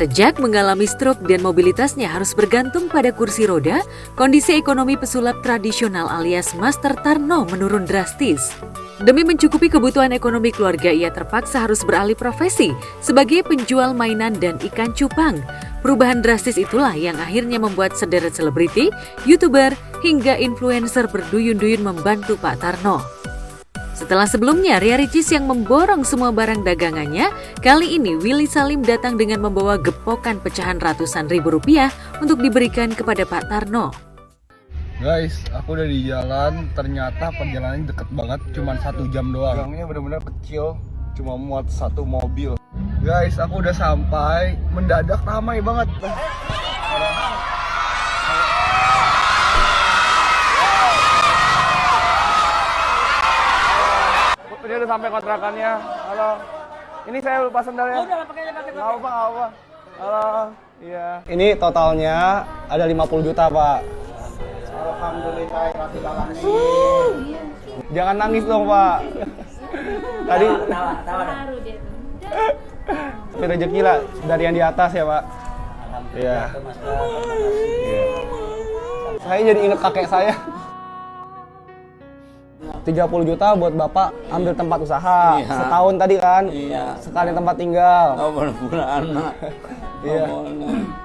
Sejak mengalami stroke dan mobilitasnya harus bergantung pada kursi roda, kondisi ekonomi pesulap tradisional alias Master Tarno menurun drastis. Demi mencukupi kebutuhan ekonomi keluarga, ia terpaksa harus beralih profesi sebagai penjual mainan dan ikan cupang. Perubahan drastis itulah yang akhirnya membuat sederet selebriti, YouTuber, hingga influencer berduyun-duyun membantu Pak Tarno. Setelah sebelumnya Ria Ricis yang memborong semua barang dagangannya, kali ini Willy Salim datang dengan membawa gepokan pecahan ratusan ribu rupiah untuk diberikan kepada Pak Tarno. Guys, aku udah di jalan, ternyata perjalanannya deket banget, cuma 1 jam doang. Gangnya bener-bener kecil, cuma muat 1 mobil. Guys, aku udah sampai, mendadak ramai banget. Ini udah sampai kontrakannya. Halo. Ini saya lupa sendalnya. Oh, udah pakai. Enggak apa. Halo. Iya. Ini totalnya ada 50 juta, Pak. Alhamdulillah, jangan nangis dong, Pak. Tadi tawa. Tapi rezeki lah dari yang di atas ya, Pak. Iya. Saya jadi inget kakek saya. 30 juta buat Bapak ambil tempat usaha. Iya. Setahun tadi kan? Iya. Sekali tempat tinggal. Oh, bener-bener anak. Iya.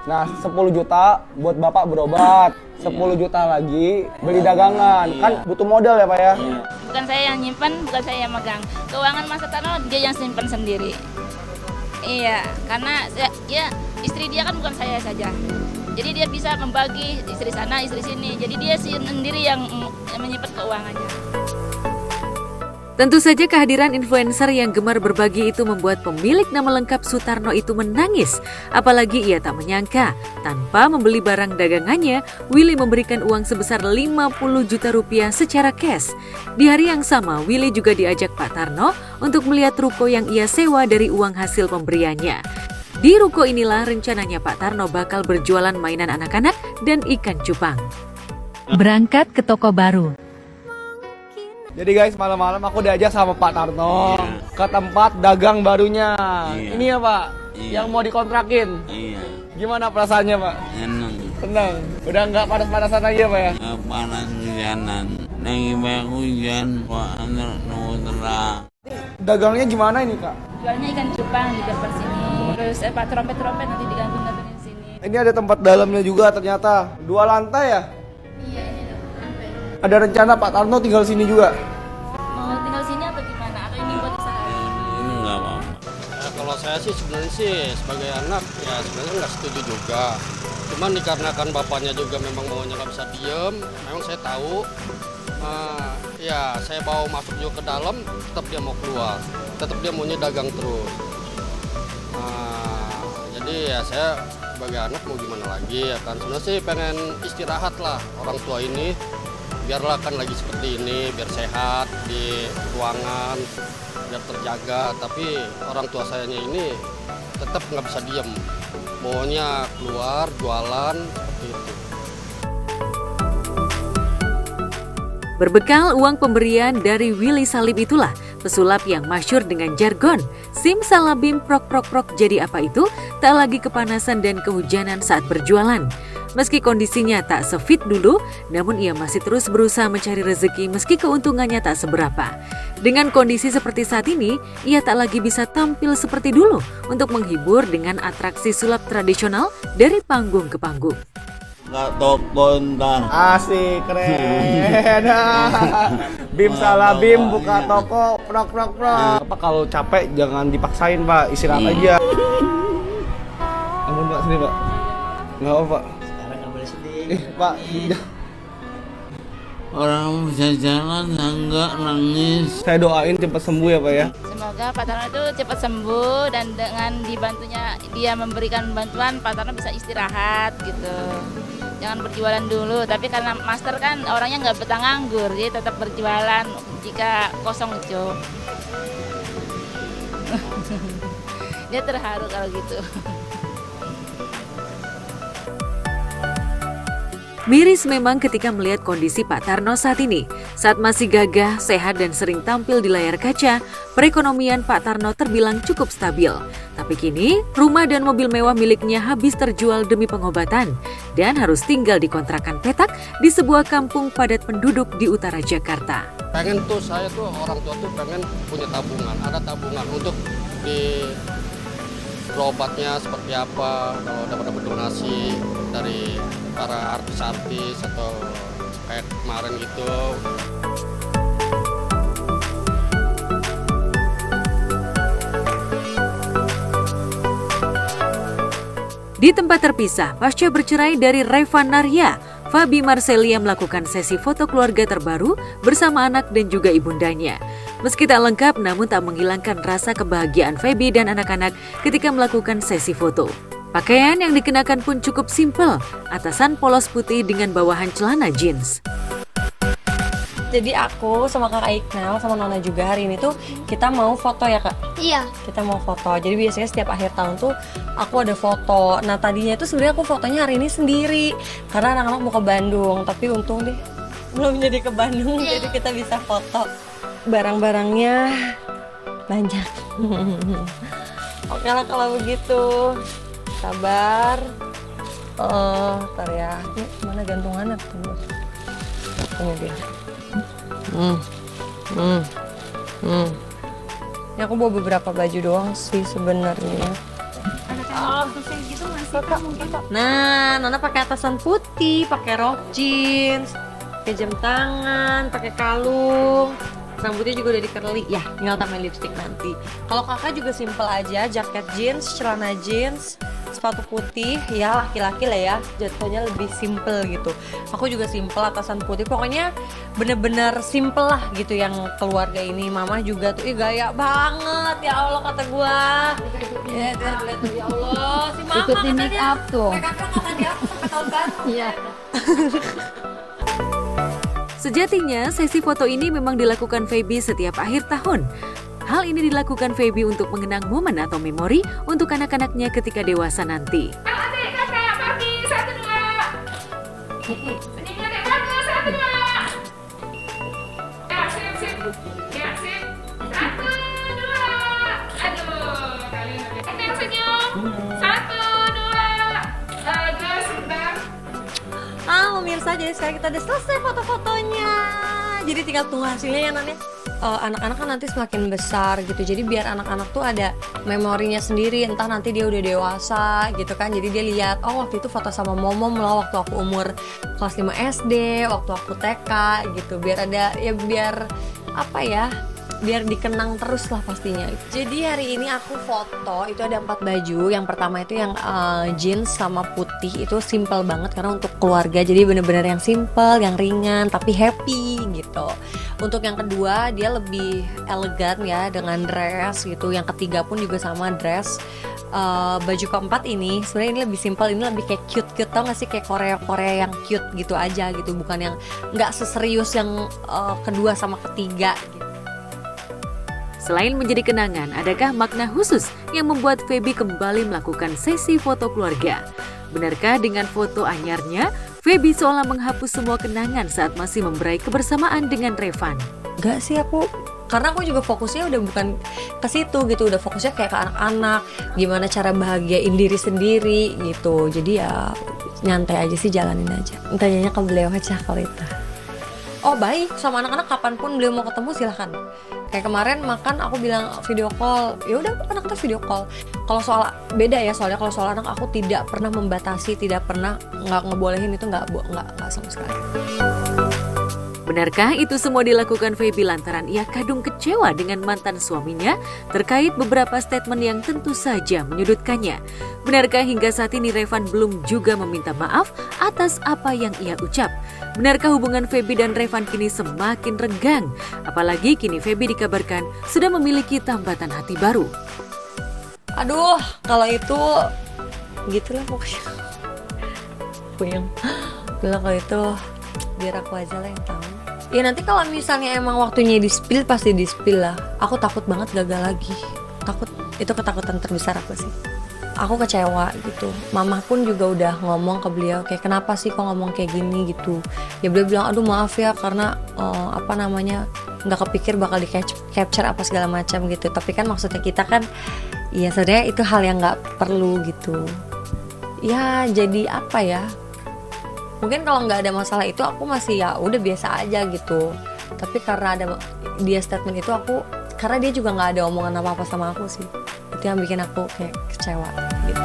Nah, 10 juta buat Bapak berobat. 10 juta lagi beli dagangan. Iya. Kan butuh modal ya, Pak ya? Iya. Bukan saya yang nyimpan, bukan saya yang megang. Keuangan Mas Tarno dia yang simpan sendiri. Iya, karena ya istri dia kan bukan saya saja. Jadi dia bisa membagi istri sana, istri sini. Jadi dia sendiri yang menyimpan keuangannya. Tentu saja kehadiran influencer yang gemar berbagi itu membuat pemilik nama lengkap Sutarno itu menangis. Apalagi ia tak menyangka, tanpa membeli barang dagangannya, Willy memberikan uang sebesar 50 juta rupiah secara cash. Di hari yang sama, Willy juga diajak Pak Tarno untuk melihat ruko yang ia sewa dari uang hasil pemberiannya. Di ruko inilah rencananya Pak Tarno bakal berjualan mainan anak-anak dan ikan cupang. Berangkat ke toko baru. Jadi guys, malam-malam aku diajak sama Pak Tarno ke tempat dagang barunya. Iya. Ini ya, Pak, Iya. yang mau dikontrakin. Iya, Gimana perasaannya, Pak? enak. Tenang. Udah nggak panas-panasan lagi ya, Pak ya? Panas hujanan. Lagi banyak hujan, Pak anak terang. Dagangnya gimana ini, Kak? Jualnya ikan cupang di depan sini. Terus Pak trompet-trompet nanti digantung-gantungin di sini. Ini ada tempat dalamnya juga ternyata. 2 lantai ya? Iya, ini loh. Ada rencana Pak Tarno tinggal sini juga? Mau tinggal sini atau gimana? Atau ini buat usaha? Ini nggak apa-apa. Ya, kalau saya sih sebenarnya sih sebagai anak ya sebenarnya nggak setuju juga. Cuman dikarenakan bapaknya juga memang maunya nggak bisa diem, memang saya tahu. Ya saya bawa masuk juga ke dalam, tetap dia mau keluar, tetap dia maunya dagang terus. Jadi ya saya sebagai anak mau gimana lagi ya kan. Sebenarnya sih pengen istirahat lah orang tua ini. Biarlah kan lagi seperti ini, biar sehat di ruangan, biar terjaga. Tapi orang tua sayanya ini tetap nggak bisa diem, maunya keluar, jualan, seperti itu. Berbekal uang pemberian dari Willy Salim itulah pesulap yang masyhur dengan jargon simsalabim prok prok prok. Jadi apa itu? Tak lagi kepanasan dan kehujanan saat berjualan. Meski kondisinya tak sefit dulu, namun ia masih terus berusaha mencari rezeki meski keuntungannya tak seberapa. Dengan kondisi seperti saat ini, ia tak lagi bisa tampil seperti dulu untuk menghibur dengan atraksi sulap tradisional dari panggung ke panggung. Nggak toko ntar. Asik, keren. Bim salah bim, buka toko, prok prok prok. Pak kalau capek jangan dipaksain, Pak, istirahat aja. Ampun, Pak, sini, Pak. Nggak apa, Pak. Pak, Orang bisa jalan enggak nangis. saya doain cepat sembuh ya, Pak ya. Semoga Pak Tarno itu cepat sembuh dan dengan dibantunya dia memberikan bantuan, Pak Tarno bisa istirahat gitu. Jangan berjualan dulu, tapi karena master kan orangnya nggak betah nganggur, jadi tetap berjualan jika kosong itu. Dia terharu kalau gitu. Miris memang ketika melihat kondisi Pak Tarno saat ini. Saat masih gagah, sehat dan sering tampil di layar kaca, perekonomian Pak Tarno terbilang cukup stabil. Tapi kini, rumah dan mobil mewah miliknya habis terjual demi pengobatan dan harus tinggal di kontrakan petak di sebuah kampung padat penduduk di utara Jakarta. Pengen tuh saya tuh orang tua tuh pengen punya tabungan, ada tabungan untuk di berobatnya seperti apa, kalau dapat donasi dari para artis-artis atau kayak kemarin gitu. Di tempat terpisah, pasca bercerai dari Reva Narya, Fabi Marcelia melakukan sesi foto keluarga terbaru bersama anak dan juga ibundanya. Meski tak lengkap, namun tak menghilangkan rasa kebahagiaan Fabi dan anak-anak ketika melakukan sesi foto. Pakaian yang dikenakan pun cukup simpel, atasan polos putih dengan bawahan celana jeans. Jadi aku sama Kak Iknal sama Nona juga hari ini tuh kita mau foto ya Kak? Iya. Kita mau foto. Jadi biasanya setiap akhir tahun tuh aku ada foto. Nah tadinya itu sebenarnya aku fotonya hari ini sendiri karena anak-anak mau ke Bandung. Tapi untung deh belum jadi ke Bandung, jadi kita bisa foto. Barang-barangnya banyak. Oke lah kalau begitu. Sabar. Ntar ya. Ini mana gantungannya? Tunggu. Tunggu dia. Ini aku bawa beberapa baju doang sih sebenarnya. Nah, Nona pakai atasan putih, pakai rok jeans, pakai jam tangan, pakai kalung. Rambutnya juga udah di-curly. Ya, tinggal tambahin lipstick nanti. Kalau kakak juga simple aja, jaket jeans, celana jeans, sepatu putih, ya laki-laki lah ya, jatuhnya lebih simple gitu. Aku juga simple, atasan putih, pokoknya bener-bener simple lah gitu yang keluarga ini. Mama juga tuh, gaya banget, ya Allah kata gua. Ya Allah, si mama Ikutin make up tuh. kakak kata dia aku sampai tahun baru. Iya. Sejatinya, sesi foto ini memang dilakukan Feby setiap akhir tahun. Hal ini dilakukan Feby untuk mengenang momen atau memori untuk anak-anaknya ketika dewasa nanti. Adik kakak pergi 1 2. Senyumnya dek bagus 1 2. Ya sip sip. Ya sip. 1 2. Aduh, kalian yang senyum. 1 2. Bagus, sebentar. Pemirsa, jadi sekarang kita udah selesai foto-fotonya. Jadi tinggal tunggu hasilnya ya Nan ya. Anak-anak kan nanti semakin besar gitu, jadi biar anak-anak tuh ada memorinya sendiri, entah nanti dia udah dewasa gitu kan, jadi dia lihat, oh waktu itu foto sama momom loh waktu aku umur kelas 5 SD, waktu aku TK gitu, biar ada ya, biar apa ya, biar dikenang terus lah pastinya. Jadi hari ini aku foto itu ada 4 baju. Yang pertama itu yang jeans sama putih, itu simple banget karena untuk keluarga, jadi bener-bener yang simple, yang ringan tapi happy gitu. Untuk yang kedua dia lebih elegan ya dengan dress gitu. Yang ketiga pun juga sama dress. Baju keempat ini sebenarnya ini lebih simple, ini lebih kayak cute tau gak sih, kayak Korea yang cute gitu aja gitu, bukan yang nggak seserius yang kedua sama ketiga gitu. Selain menjadi kenangan, adakah makna khusus yang membuat Feby kembali melakukan sesi foto keluarga? Benarkah dengan foto anyarnya, Feby seolah menghapus semua kenangan saat masih memberi kebersamaan dengan Revan? Enggak sih aku, karena aku juga fokusnya udah bukan ke situ gitu, udah fokusnya kayak ke anak-anak, gimana cara bahagiain diri sendiri gitu. Jadi ya nyantai aja sih, jalanin aja. Tanyanya ke beliau aja kalau itu. Oh baik, sama anak-anak kapanpun beliau mau ketemu silahkan. Kayak kemarin makan aku bilang video call, ya udah anak-anak video call. Kalau soal beda ya, soalnya kalau soal anak aku tidak pernah membatasi, tidak pernah nggak ngebolehin, itu nggak sama sekali. Benarkah itu semua dilakukan Feby lantaran ia kadung kecewa dengan mantan suaminya terkait beberapa statement yang tentu saja menyudutkannya? Benarkah hingga saat ini Revan belum juga meminta maaf atas apa yang ia ucap? Benarkah hubungan Feby dan Revan kini semakin renggang? Apalagi kini Feby dikabarkan sudah memiliki tambatan hati baru. Aduh, kalau itu gitulah pokoknya. Puyeng. Bilang kalau itu biar aku aja lah yang tahu. Ya nanti kalau misalnya emang waktunya di-spill pasti di-spill lah. Aku takut banget gagal lagi. Takut, itu ketakutan terbesar aku sih. aku kecewa gitu. Mama pun juga udah ngomong ke beliau kayak kenapa sih kok ngomong kayak gini gitu. Ya beliau bilang aduh maaf ya karena nggak kepikir bakal di capture apa segala macam gitu. Tapi kan maksudnya kita kan ya sebenarnya itu hal yang nggak perlu gitu. Ya jadi apa ya? Mungkin kalau nggak ada masalah itu aku masih ya udah biasa aja gitu. Tapi karena ada dia statement itu karena dia juga nggak ada omongan apa-apa sama aku sih. Itu yang bikin aku kayak kecewa gitu.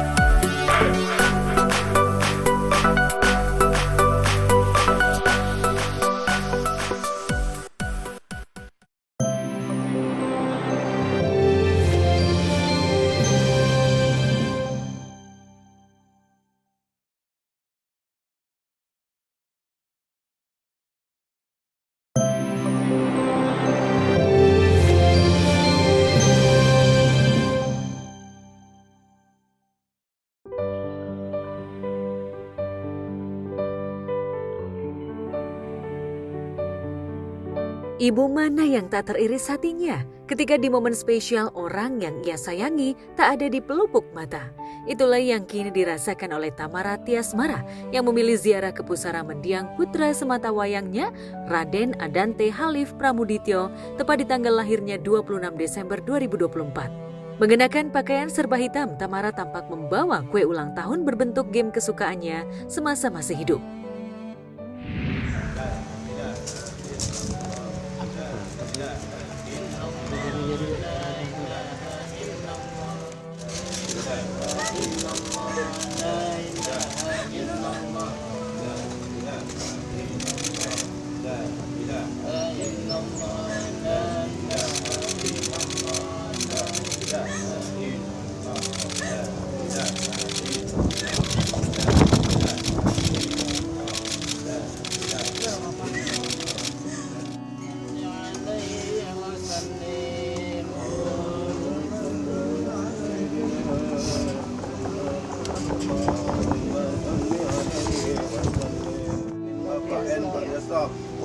Ibu mana yang tak teriris hatinya ketika di momen spesial orang yang ia sayangi tak ada di pelupuk mata. Itulah yang kini dirasakan oleh Tamara Tiasmara yang memilih ziarah ke pusara mendiang putra sematawayangnya Raden Adante Halif Pramudityo tepat di tanggal lahirnya 26 Desember 2024. Mengenakan pakaian serba hitam, Tamara tampak membawa kue ulang tahun berbentuk game kesukaannya semasa masih hidup.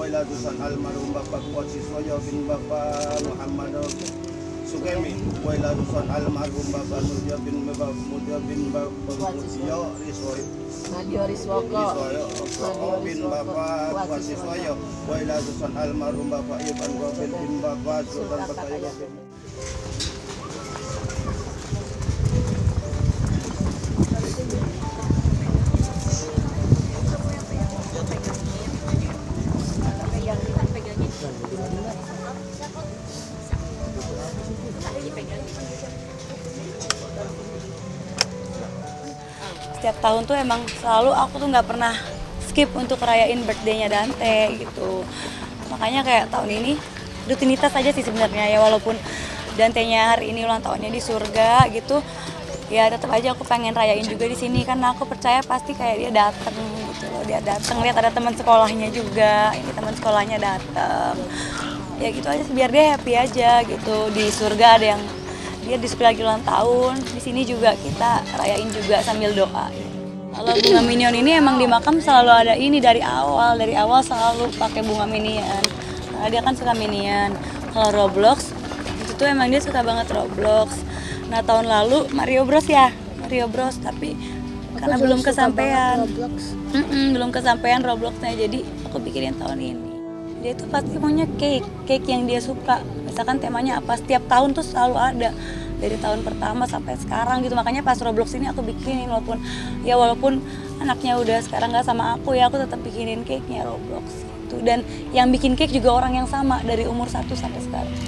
Wailadusan almarhum Bapak Kuat Siswoyo bin Bapak Muhammad Sukemi, wailadusan almarhum Bapak Surya bin Bapak Mudyo Riswoyo Nadio Riswoko bin Bapak Kuat Siswoyo, wailadusan almarhum Bapak Iban Gofil bin Bapak Sultan Batayo. Setiap tahun tuh emang selalu aku tuh nggak pernah skip untuk rayain birthday-nya Dante gitu. Makanya kayak tahun ini rutinitas aja sih sebenarnya ya, walaupun Dante-nya hari ini ulang tahunnya di surga gitu. Ya tetap aja aku pengen rayain juga di sini karena aku percaya pasti kayak dia datang gitu loh. Dia datang, lihat ada teman sekolahnya juga. Ini teman sekolahnya datang. Ya gitu aja biar dia happy aja gitu. Di surga ada yang dia di surga lagi ulang tahun, di sini juga kita rayain juga sambil doa. Kalau bunga minion ini emang di makam selalu ada ini dari awal selalu pakai bunga minion. Karena dia kan suka minion. Kalau Roblox itu tuh emang dia suka banget Roblox. Nah tahun lalu Mario Bros tapi karena belum kesampaian. Belum kesampaian Robloxnya, jadi aku bikinin tahun ini. Dia tuh pasti maunya cake yang dia suka. Misalkan temanya apa, setiap tahun tuh selalu ada dari tahun pertama sampai sekarang gitu. Makanya pas Roblox ini aku bikinin walaupun anaknya udah sekarang nggak sama aku ya, aku tetap bikinin cake-nya Roblox gitu. Dan yang bikin cake juga orang yang sama dari umur 1 sampai sekarang.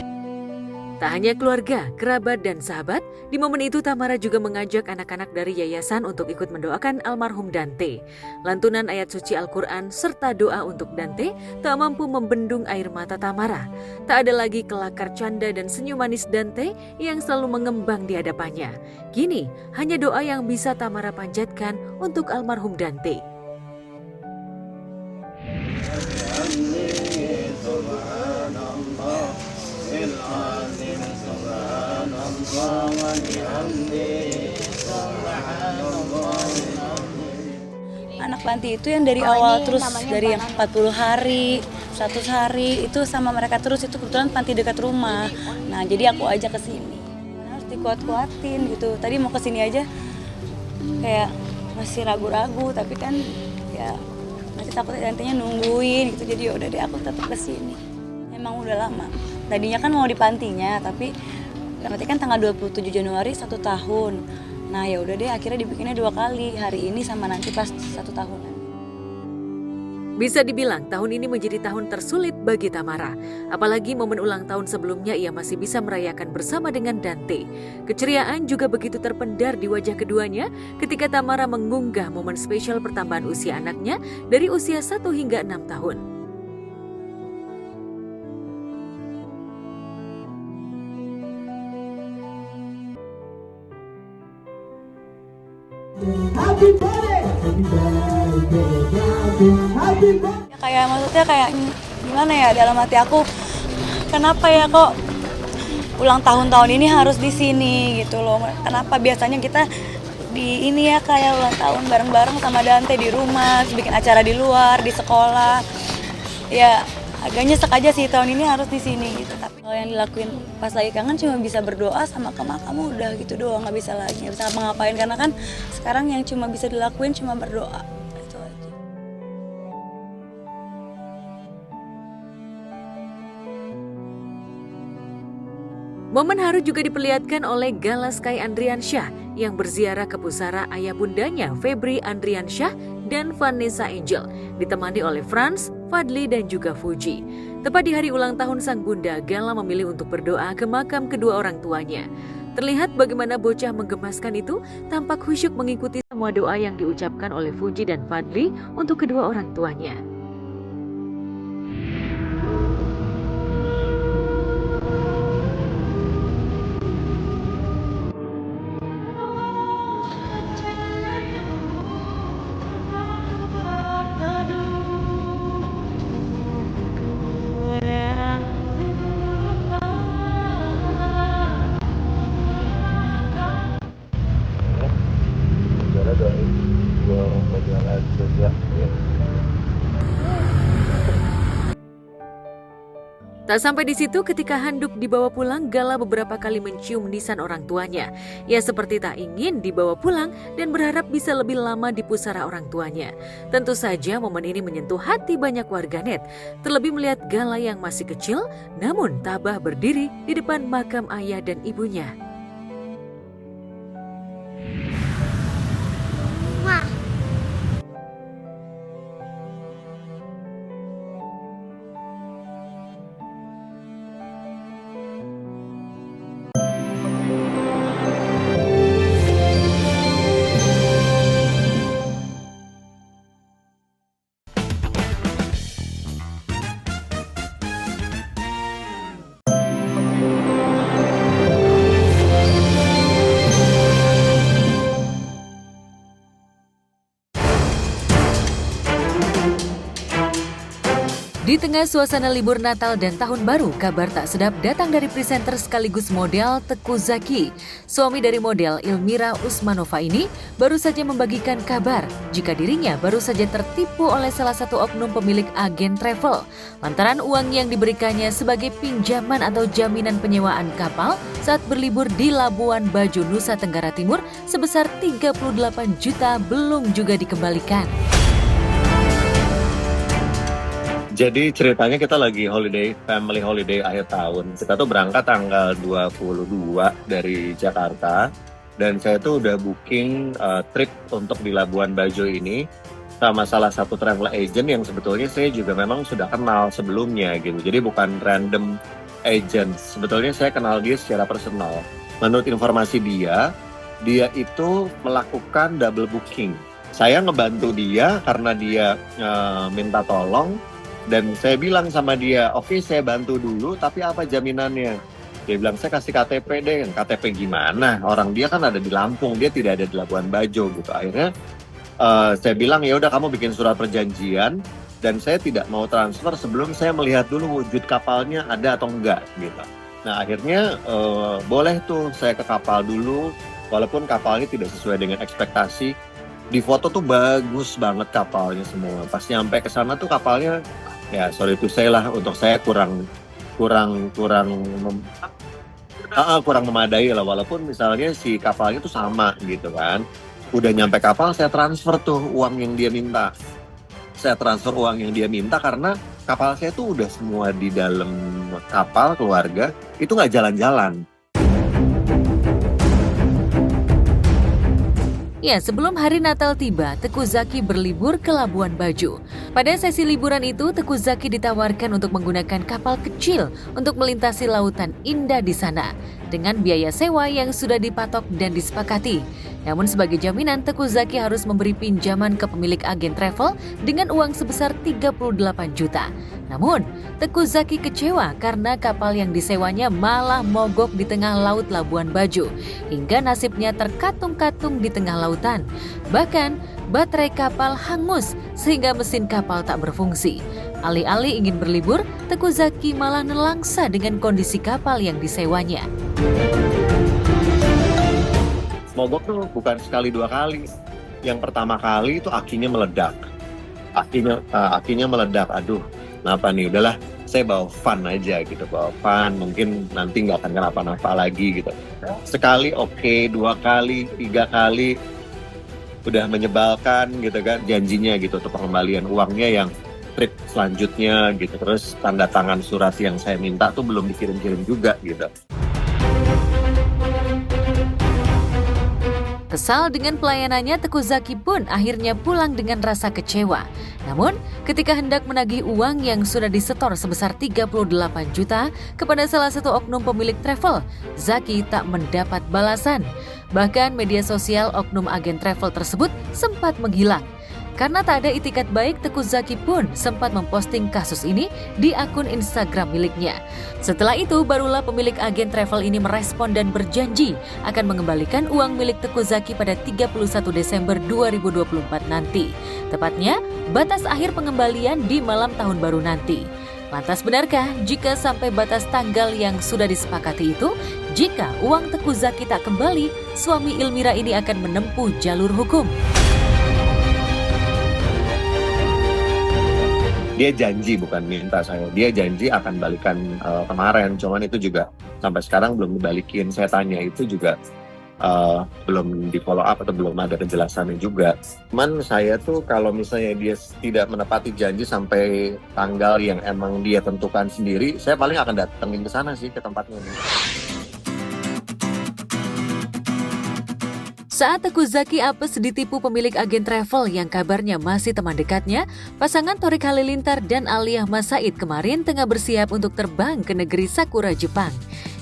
Tak hanya keluarga, kerabat, dan sahabat, di momen itu Tamara juga mengajak anak-anak dari yayasan untuk ikut mendoakan almarhum Dante. Lantunan ayat suci Al-Quran serta doa untuk Dante tak mampu membendung air mata Tamara. Tak ada lagi kelakar canda dan senyum manis Dante yang selalu mengembang di hadapannya. Kini, hanya doa yang bisa Tamara panjatkan untuk almarhum Dante. Anak panti itu yang dari awal terus dari yang 40 hari, 100 hari itu sama mereka terus, itu kebetulan panti dekat rumah. Nah, jadi aku ajak ke sini. Harus dikuat-kuatin gitu. Tadi mau ke sini aja kayak masih ragu-ragu, tapi kan ya masih takut Dantenya nungguin gitu. Jadi udah deh aku tetap kesini. Emang udah lama. Tadinya kan mau di pantinya, tapi nanti kan tanggal 27 Januari 1 tahun. Nah ya udah deh akhirnya dibikinnya 2 kali, hari ini sama nanti pas 1 tahunan. Bisa dibilang tahun ini menjadi tahun tersulit bagi Tamara. Apalagi momen ulang tahun sebelumnya ia masih bisa merayakan bersama dengan Dante. Keceriaan juga begitu terpendar di wajah keduanya ketika Tamara mengunggah momen spesial pertambahan usia anaknya dari usia 1 hingga 6 tahun. Ya, kayak maksudnya kayak gimana ya, dalam hati aku kenapa ya kok ulang tahun ini harus di sini gitu loh. Kenapa biasanya kita di ini ya kayak ulang tahun bareng-bareng sama Dante di rumah, terus bikin acara di luar, di sekolah. Ya agak nyesek aja sih tahun ini harus di sini gitu. Tapi kalau yang dilakuin pas lagi kangen cuma bisa berdoa sama kamu udah gitu doang, nggak bisa lagi, nggak bisa ngapa-ngapain karena kan sekarang yang cuma bisa dilakuin cuma berdoa. Itu aja. Momen haru juga diperlihatkan oleh Gala Sky Andriansyah yang berziarah ke pusara ayah bundanya Febri Andriansyah dan Vanessa Angel, ditemani oleh Franz, Fadli dan juga Fuji. Tepat di hari ulang tahun sang bunda, Gala memilih untuk berdoa ke makam kedua orang tuanya. Terlihat bagaimana bocah menggemaskan itu tampak khusyuk mengikuti semua doa yang diucapkan oleh Fuji dan Fadli untuk kedua orang tuanya. Tak sampai di situ, ketika handuk dibawa pulang, Gala beberapa kali mencium nisan orang tuanya. Ia seperti tak ingin dibawa pulang dan berharap bisa lebih lama di pusara orang tuanya. Tentu saja momen ini menyentuh hati banyak warganet, terlebih melihat Gala yang masih kecil namun tabah berdiri di depan makam ayah dan ibunya. Di tengah suasana libur Natal dan Tahun Baru, kabar tak sedap datang dari presenter sekaligus model Teuku Zacky. Suami dari model Ilmira Usmanova ini baru saja membagikan kabar jika dirinya baru saja tertipu oleh salah satu oknum pemilik agen travel lantaran uang yang diberikannya sebagai pinjaman atau jaminan penyewaan kapal saat berlibur di Labuan Bajo, Nusa Tenggara Timur sebesar 38 juta belum juga dikembalikan. Jadi ceritanya kita lagi family holiday akhir tahun. Kita tuh berangkat tanggal 22 dari Jakarta. Dan saya tuh udah booking trip untuk di Labuan Bajo ini sama salah satu travel agent yang sebetulnya saya juga memang sudah kenal sebelumnya gitu. Jadi bukan random agent. Sebetulnya saya kenal dia secara personal. Menurut informasi dia itu melakukan double booking. Saya ngebantu dia karena dia minta tolong. Dan saya bilang sama dia, oke, saya bantu dulu, tapi apa jaminannya? Dia bilang, saya kasih KTP deh. KTP gimana? Orang dia kan ada di Lampung, dia tidak ada di Labuan Bajo gitu. Akhirnya saya bilang, ya udah kamu bikin surat perjanjian, dan saya tidak mau transfer sebelum saya melihat dulu wujud kapalnya ada atau enggak gitu. Nah akhirnya boleh tuh saya ke kapal dulu, walaupun kapalnya tidak sesuai dengan ekspektasi. Di foto tuh bagus banget kapalnya semua. Pas nyampe ke sana tuh kapalnya, ya sorry to say lah, untuk saya kurang memadai lah, walaupun misalnya si kapalnya tuh sama gitu kan. Udah nyampe kapal, saya transfer tuh uang yang dia minta. Saya transfer uang yang dia minta karena kapal saya tuh udah semua di dalam kapal keluarga, itu nggak jalan-jalan. Ya, sebelum hari Natal tiba, Teuku Zacky berlibur ke Labuan Bajo. Pada sesi liburan itu, Teuku Zacky ditawarkan untuk menggunakan kapal kecil untuk melintasi lautan indah di sana dengan biaya sewa yang sudah dipatok dan disepakati. Namun sebagai jaminan, Teuku Zacky harus memberi pinjaman ke pemilik agen travel dengan uang sebesar 38 juta. Namun, Teuku Zacky kecewa karena kapal yang disewanya malah mogok di tengah laut Labuan Bajo, hingga nasibnya terkatung-katung di tengah lautan. Bahkan, baterai kapal hangus sehingga mesin kapal tak berfungsi. Alih-alih ingin berlibur, Teuku Zacky malah nelangsa dengan kondisi kapal yang disewanya. Mogok tuh bukan sekali dua kali. Yang pertama kali itu akinya meledak. Akinya meledak. Aduh, kenapa nih? Udahlah, saya bawa fan aja gitu. Bawa fan, mungkin nanti nggak akan kenapa-napa lagi gitu. Sekali oke, 2 kali, 3 kali. Udah menyebalkan gitu kan janjinya gitu untuk pengembalian uangnya yang trip selanjutnya gitu. Terus tanda tangan surat yang saya minta tuh belum dikirim-kirim juga gitu. Kesal dengan pelayanannya, Teuku Zacky pun akhirnya pulang dengan rasa kecewa. Namun, ketika hendak menagih uang yang sudah disetor sebesar 38 juta kepada salah satu oknum pemilik travel, Zacky tak mendapat balasan. Bahkan media sosial oknum agen travel tersebut sempat menghilang. Karena tak ada itikat baik, Teuku Zacky pun sempat memposting kasus ini di akun Instagram miliknya. Setelah itu, barulah pemilik agen travel ini merespon dan berjanji akan mengembalikan uang milik Teuku Zacky pada 31 Desember 2024 nanti. Tepatnya, batas akhir pengembalian di malam tahun baru nanti. Lantas benarkah jika sampai batas tanggal yang sudah disepakati itu, jika uang Teuku Zacky tak kembali, suami Ilmira ini akan menempuh jalur hukum? Dia janji, bukan minta saya. Dia janji akan balikan kemarin, cuman itu juga sampai sekarang belum dibalikin. Saya tanya itu juga belum di follow up atau belum ada kejelasannya juga. Cuman saya tuh kalau misalnya dia tidak menepati janji sampai tanggal yang emang dia tentukan sendiri, saya paling akan datengin ke sana sih, ke tempatnya. Saat Teuku Zacky apes ditipu pemilik agen travel yang kabarnya masih teman dekatnya, pasangan Thorik Halilintar dan Alia Mas Said kemarin tengah bersiap untuk terbang ke negeri Sakura, Jepang.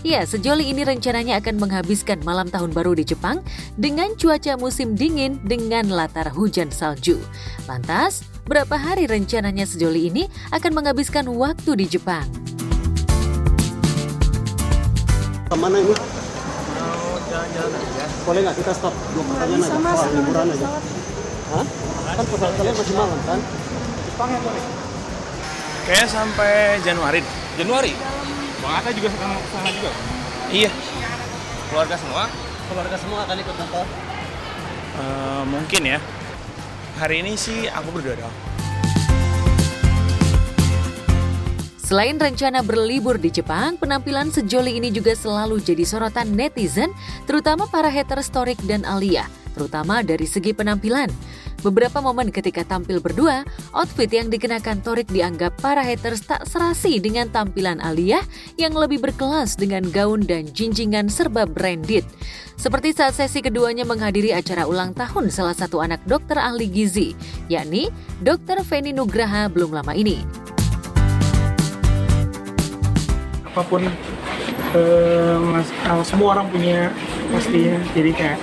Ya, sejoli ini rencananya akan menghabiskan malam tahun baru di Jepang dengan cuaca musim dingin dengan latar hujan salju. Lantas, berapa hari rencananya sejoli ini akan menghabiskan waktu di Jepang? Kemana ini? Jalan-jalan aja. Boleh nggak kita stop 2 pertanyaan aja? Soal liburan aja. Hah? Kan pesawat kalian masih malam kan? Jepang ya boleh? Kayaknya sampai Januari. Januari? Bang Atta juga sana juga? Iya. Keluarga semua? Keluarga semua akan ikut nonton? Mungkin ya. Hari ini sih aku berdua doang. Selain rencana berlibur di Jepang, penampilan sejoli ini juga selalu jadi sorotan netizen, terutama para haters Thorik dan Alia, terutama dari segi penampilan. Beberapa momen ketika tampil berdua, outfit yang dikenakan Thorik dianggap para haters tak serasi dengan tampilan Alia yang lebih berkelas dengan gaun dan jinjingan serba branded. Seperti saat sesi keduanya menghadiri acara ulang tahun salah satu anak dokter ahli gizi, yakni Dr. Feni Nugraha belum lama ini. Apapun semua orang punya pastinya, jadi kayak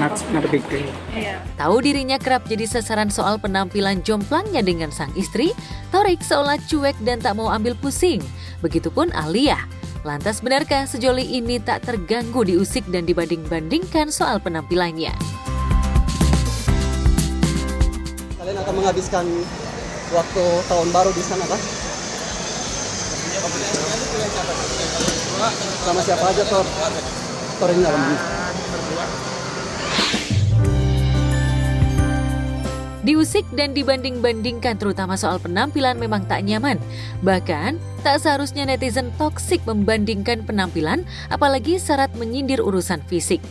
not a big deal. Tahu dirinya kerap jadi sasaran soal penampilan jomplangnya dengan sang istri, Thorik seolah cuek dan tak mau ambil pusing. Begitupun Alia. Lantas benarkah sejoli ini tak terganggu diusik dan dibanding-bandingkan soal penampilannya? Kalian akan menghabiskan waktu tahun baru di sana kah? Sama siapa aja Thor ini dalam ini? Diusik dan dibanding-bandingkan terutama soal penampilan memang tak nyaman. Bahkan, tak seharusnya netizen toksik membandingkan penampilan, apalagi syarat menyindir urusan fisik.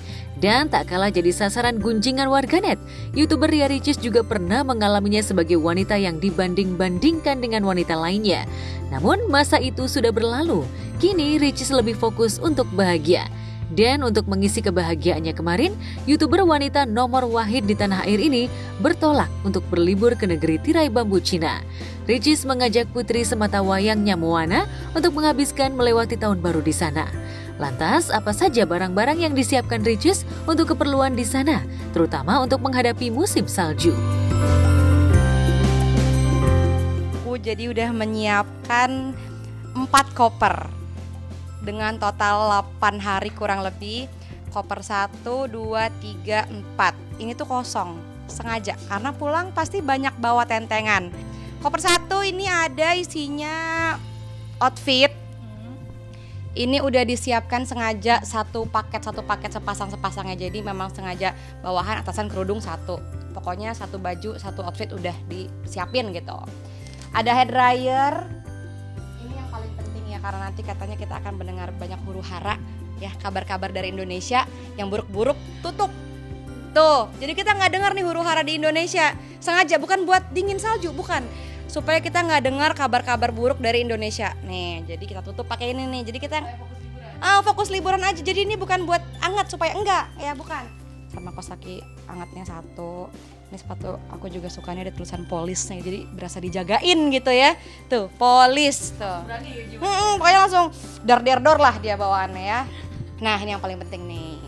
Dan tak kalah jadi sasaran gunjingan warganet, YouTuber Ria Ricis juga pernah mengalaminya sebagai wanita yang dibanding-bandingkan dengan wanita lainnya. Namun masa itu sudah berlalu, kini Ricis lebih fokus untuk bahagia. Dan untuk mengisi kebahagiaannya kemarin, YouTuber wanita nomor wahid di tanah air ini bertolak untuk berlibur ke negeri tirai bambu Cina. Ricis mengajak putri sematawayangnya Moana untuk menghabiskan melewati tahun baru di sana. Lantas, apa saja barang-barang yang disiapkan Ricis untuk keperluan di sana, terutama untuk menghadapi musim salju? Aku jadi udah menyiapkan 4 koper dengan total 8 hari kurang lebih. Koper 1, 2, 3, 4. Ini tuh kosong, sengaja karena pulang pasti banyak bawa tentengan. Koper 1 ini ada isinya outfit. Ini udah disiapkan sengaja satu paket sepasangnya, jadi memang sengaja bawahan atasan kerudung satu. Pokoknya satu baju, satu outfit udah disiapin gitu. Ada hair dryer. Ini yang paling penting ya, karena nanti katanya kita akan mendengar banyak huru hara ya, kabar-kabar dari Indonesia yang buruk-buruk tutup. Tuh, jadi kita nggak dengar nih huru hara di Indonesia. Sengaja, bukan buat dingin salju, bukan. Supaya kita nggak dengar kabar-kabar buruk dari Indonesia. Nih, jadi kita tutup pakai ini nih. Jadi kita fokus liburan aja. Jadi ini bukan buat anget supaya enggak, ya bukan. Sama kaos kaki angetnya satu. Ini sepatu aku juga sukanya ada tulisan polisnya. Jadi berasa dijagain gitu ya. Tuh, polis tuh. Pokoknya langsung dar-der-dor lah dia bawaannya ya. Nah, ini yang paling penting nih.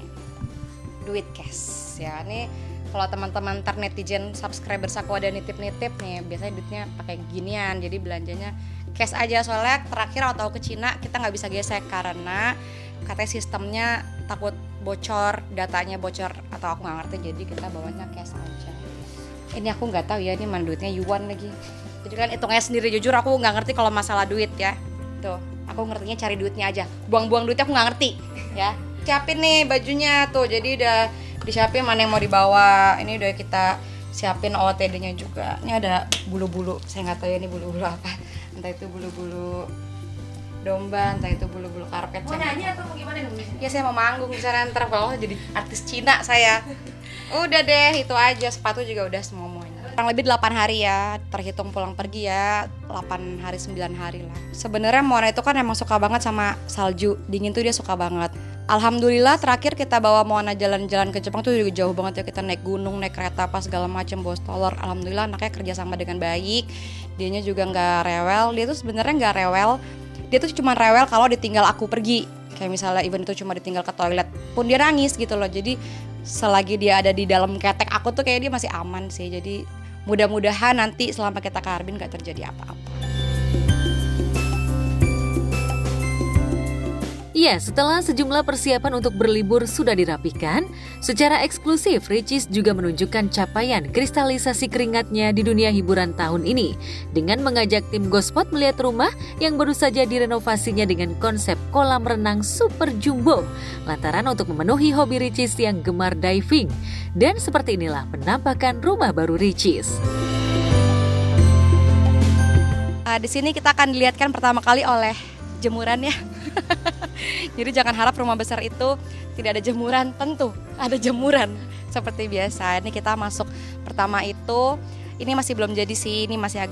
Duit cash ya. Ini kalau teman-teman netizen subscriber aku ada nitip-nitip nih, biasanya duitnya pakai ginian, jadi belanjanya cash aja. Soalnya terakhir waktu aku ke Cina kita nggak bisa gesek karena katanya sistemnya takut bocor, datanya bocor atau aku nggak ngerti, jadi kita bawanya cash aja. Ini aku nggak tahu ya, ini mana duitnya yuan lagi. Jadi kan hitungnya sendiri, jujur aku nggak ngerti kalau masalah duit ya. Tuh, aku ngertinya cari duitnya aja, buang-buang duitnya aku nggak ngerti ya. Siapin nih bajunya tuh, jadi udah disiapin mana yang mau dibawa. Ini udah kita siapin OOTD-nya juga. Ini ada bulu-bulu, saya nggak tahu ya ini bulu-bulu apa. Entah itu bulu-bulu domba, entah itu bulu-bulu karpet. Mau nyanyi atau mau gimana nih? Ya saya mau manggung di sana, ntar kalau jadi artis Cina saya. Udah deh, itu aja. Sepatu juga udah semuanya. Kurang lebih 8 hari ya, terhitung pulang pergi ya 8 hari 9 hari lah. Sebenarnya Moana itu kan emang suka banget sama salju, dingin tuh dia suka banget. Alhamdulillah terakhir kita bawa Moana jalan-jalan ke Jepang tuh juga jauh banget ya, kita naik gunung, naik kereta apa segala macam, bawa stroller. Alhamdulillah anaknya kerja sama dengan baik, dianya juga nggak rewel. Dia tuh sebenarnya nggak rewel, dia tuh cuma rewel kalau ditinggal aku pergi. Kayak misalnya even itu cuma ditinggal ke toilet pun dia nangis gitu loh. Jadi selagi dia ada di dalam ketek aku tuh kayak dia masih aman sih. Jadi mudah-mudahan nanti selama kita ke Harbin gak terjadi apa-apa. Ya, setelah sejumlah persiapan untuk berlibur sudah dirapihkan, secara eksklusif Ricis juga menunjukkan capaian kristalisasi keringatnya di dunia hiburan tahun ini dengan mengajak tim Gospot melihat rumah yang baru saja direnovasinya dengan konsep kolam renang super jumbo lantaran untuk memenuhi hobi Ricis yang gemar diving. Dan seperti inilah penampakan rumah baru Ricis. Di sini kita akan dilihatkan pertama kali oleh jemuran ya. Jadi jangan harap rumah besar itu tidak ada jemuran, tentu ada jemuran seperti biasa. Ini kita masuk pertama itu, ini masih belum jadi sih, ini masih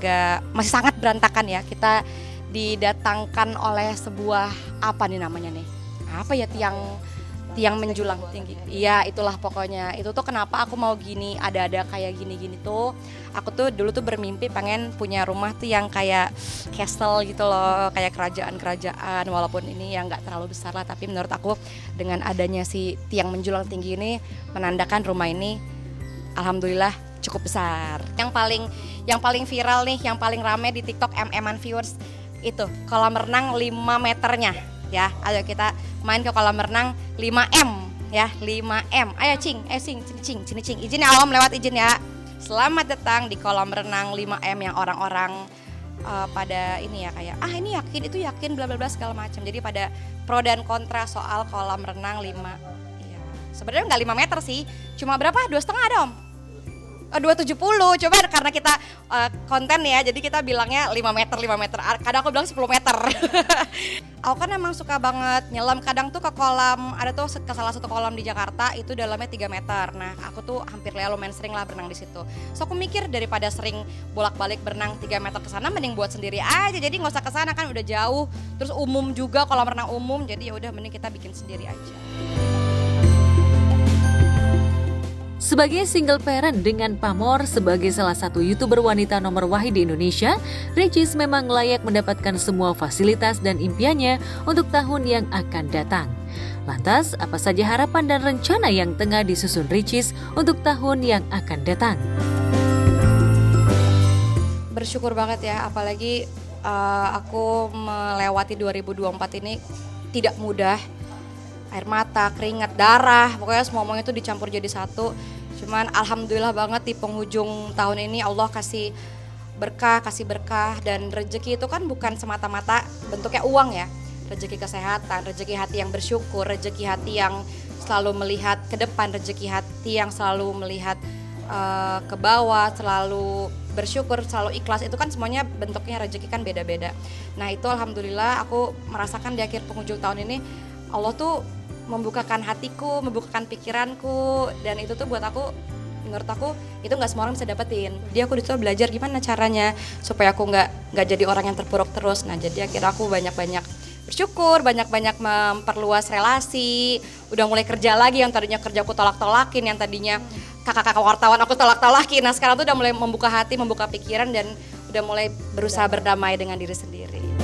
sangat berantakan ya. Kita didatangkan oleh sebuah apa nih namanya nih? Apa ya, tiang menjulang tinggi. Iya, itulah pokoknya. Itu tuh kenapa aku mau gini, ada kayak gini-gini tuh. Aku tuh dulu tuh bermimpi pengen punya rumah tuh yang kayak castle gitu loh, kayak kerajaan-kerajaan, walaupun ini yang nggak terlalu besar lah, tapi menurut aku dengan adanya si tiang menjulang tinggi ini menandakan rumah ini alhamdulillah cukup besar. Yang paling viral nih, yang paling rame di TikTok MM-an viewers itu kolam renang 5 meternya ya. Ayo kita main ke kolam renang 5M ya, 5M. Ayo cing, izin ya Om, lewat izin ya. Selamat datang di kolam renang 5M yang orang-orang pada ini ya kayak ini yakin, itu yakin, bla bla bla segala macam. Jadi pada pro dan kontra soal kolam renang 5. Iya. Sebenarnya nggak 5 meter sih, cuma berapa? 2,5 ada Om. 270, coba karena kita konten ya, jadi kita bilangnya 5 meter, kadang aku bilang 10 meter. Aku kan emang suka banget nyelam, kadang tuh ke kolam, ada tuh ke salah satu kolam di Jakarta, itu dalamnya 3 meter. Nah aku tuh hampir lumayan sering lah berenang di situ. So aku mikir daripada sering bolak-balik berenang 3 meter ke sana, mending buat sendiri aja, jadi nggak usah ke sana kan udah jauh, terus umum juga kolam renang umum, jadi ya udah mending kita bikin sendiri aja. Sebagai single parent dengan pamor sebagai salah satu YouTuber wanita nomor wahid di Indonesia, Ricis memang layak mendapatkan semua fasilitas dan impiannya untuk tahun yang akan datang. Lantas, apa saja harapan dan rencana yang tengah disusun Ricis untuk tahun yang akan datang? Bersyukur banget ya, apalagi aku melewati 2024 ini tidak mudah. Air mata, keringat, darah, pokoknya semuanya itu dicampur jadi satu. Cuman alhamdulillah banget di penghujung tahun ini Allah kasih berkah, dan rezeki itu kan bukan semata-mata bentuknya uang ya. Rezeki kesehatan, rezeki hati yang bersyukur, rezeki hati yang selalu melihat ke depan, rezeki hati yang selalu melihat ke bawah, selalu bersyukur, selalu ikhlas, itu kan semuanya bentuknya rezeki kan beda-beda. Nah itu alhamdulillah aku merasakan di akhir penghujung tahun ini Allah tuh membukakan hatiku, membukakan pikiranku, dan itu tuh buat aku, menurut aku itu nggak semua orang bisa dapetin. Jadi aku disitu belajar gimana caranya supaya aku nggak jadi orang yang terpuruk terus. Nah jadi akhirnya aku banyak-banyak bersyukur, banyak-banyak memperluas relasi, udah mulai kerja lagi, yang tadinya kerja aku tolak-tolakin, yang tadinya kakak-kakak wartawan aku tolak-tolakin. Nah sekarang tuh udah mulai membuka hati, membuka pikiran, dan udah mulai berusaha berdamai dengan diri sendiri.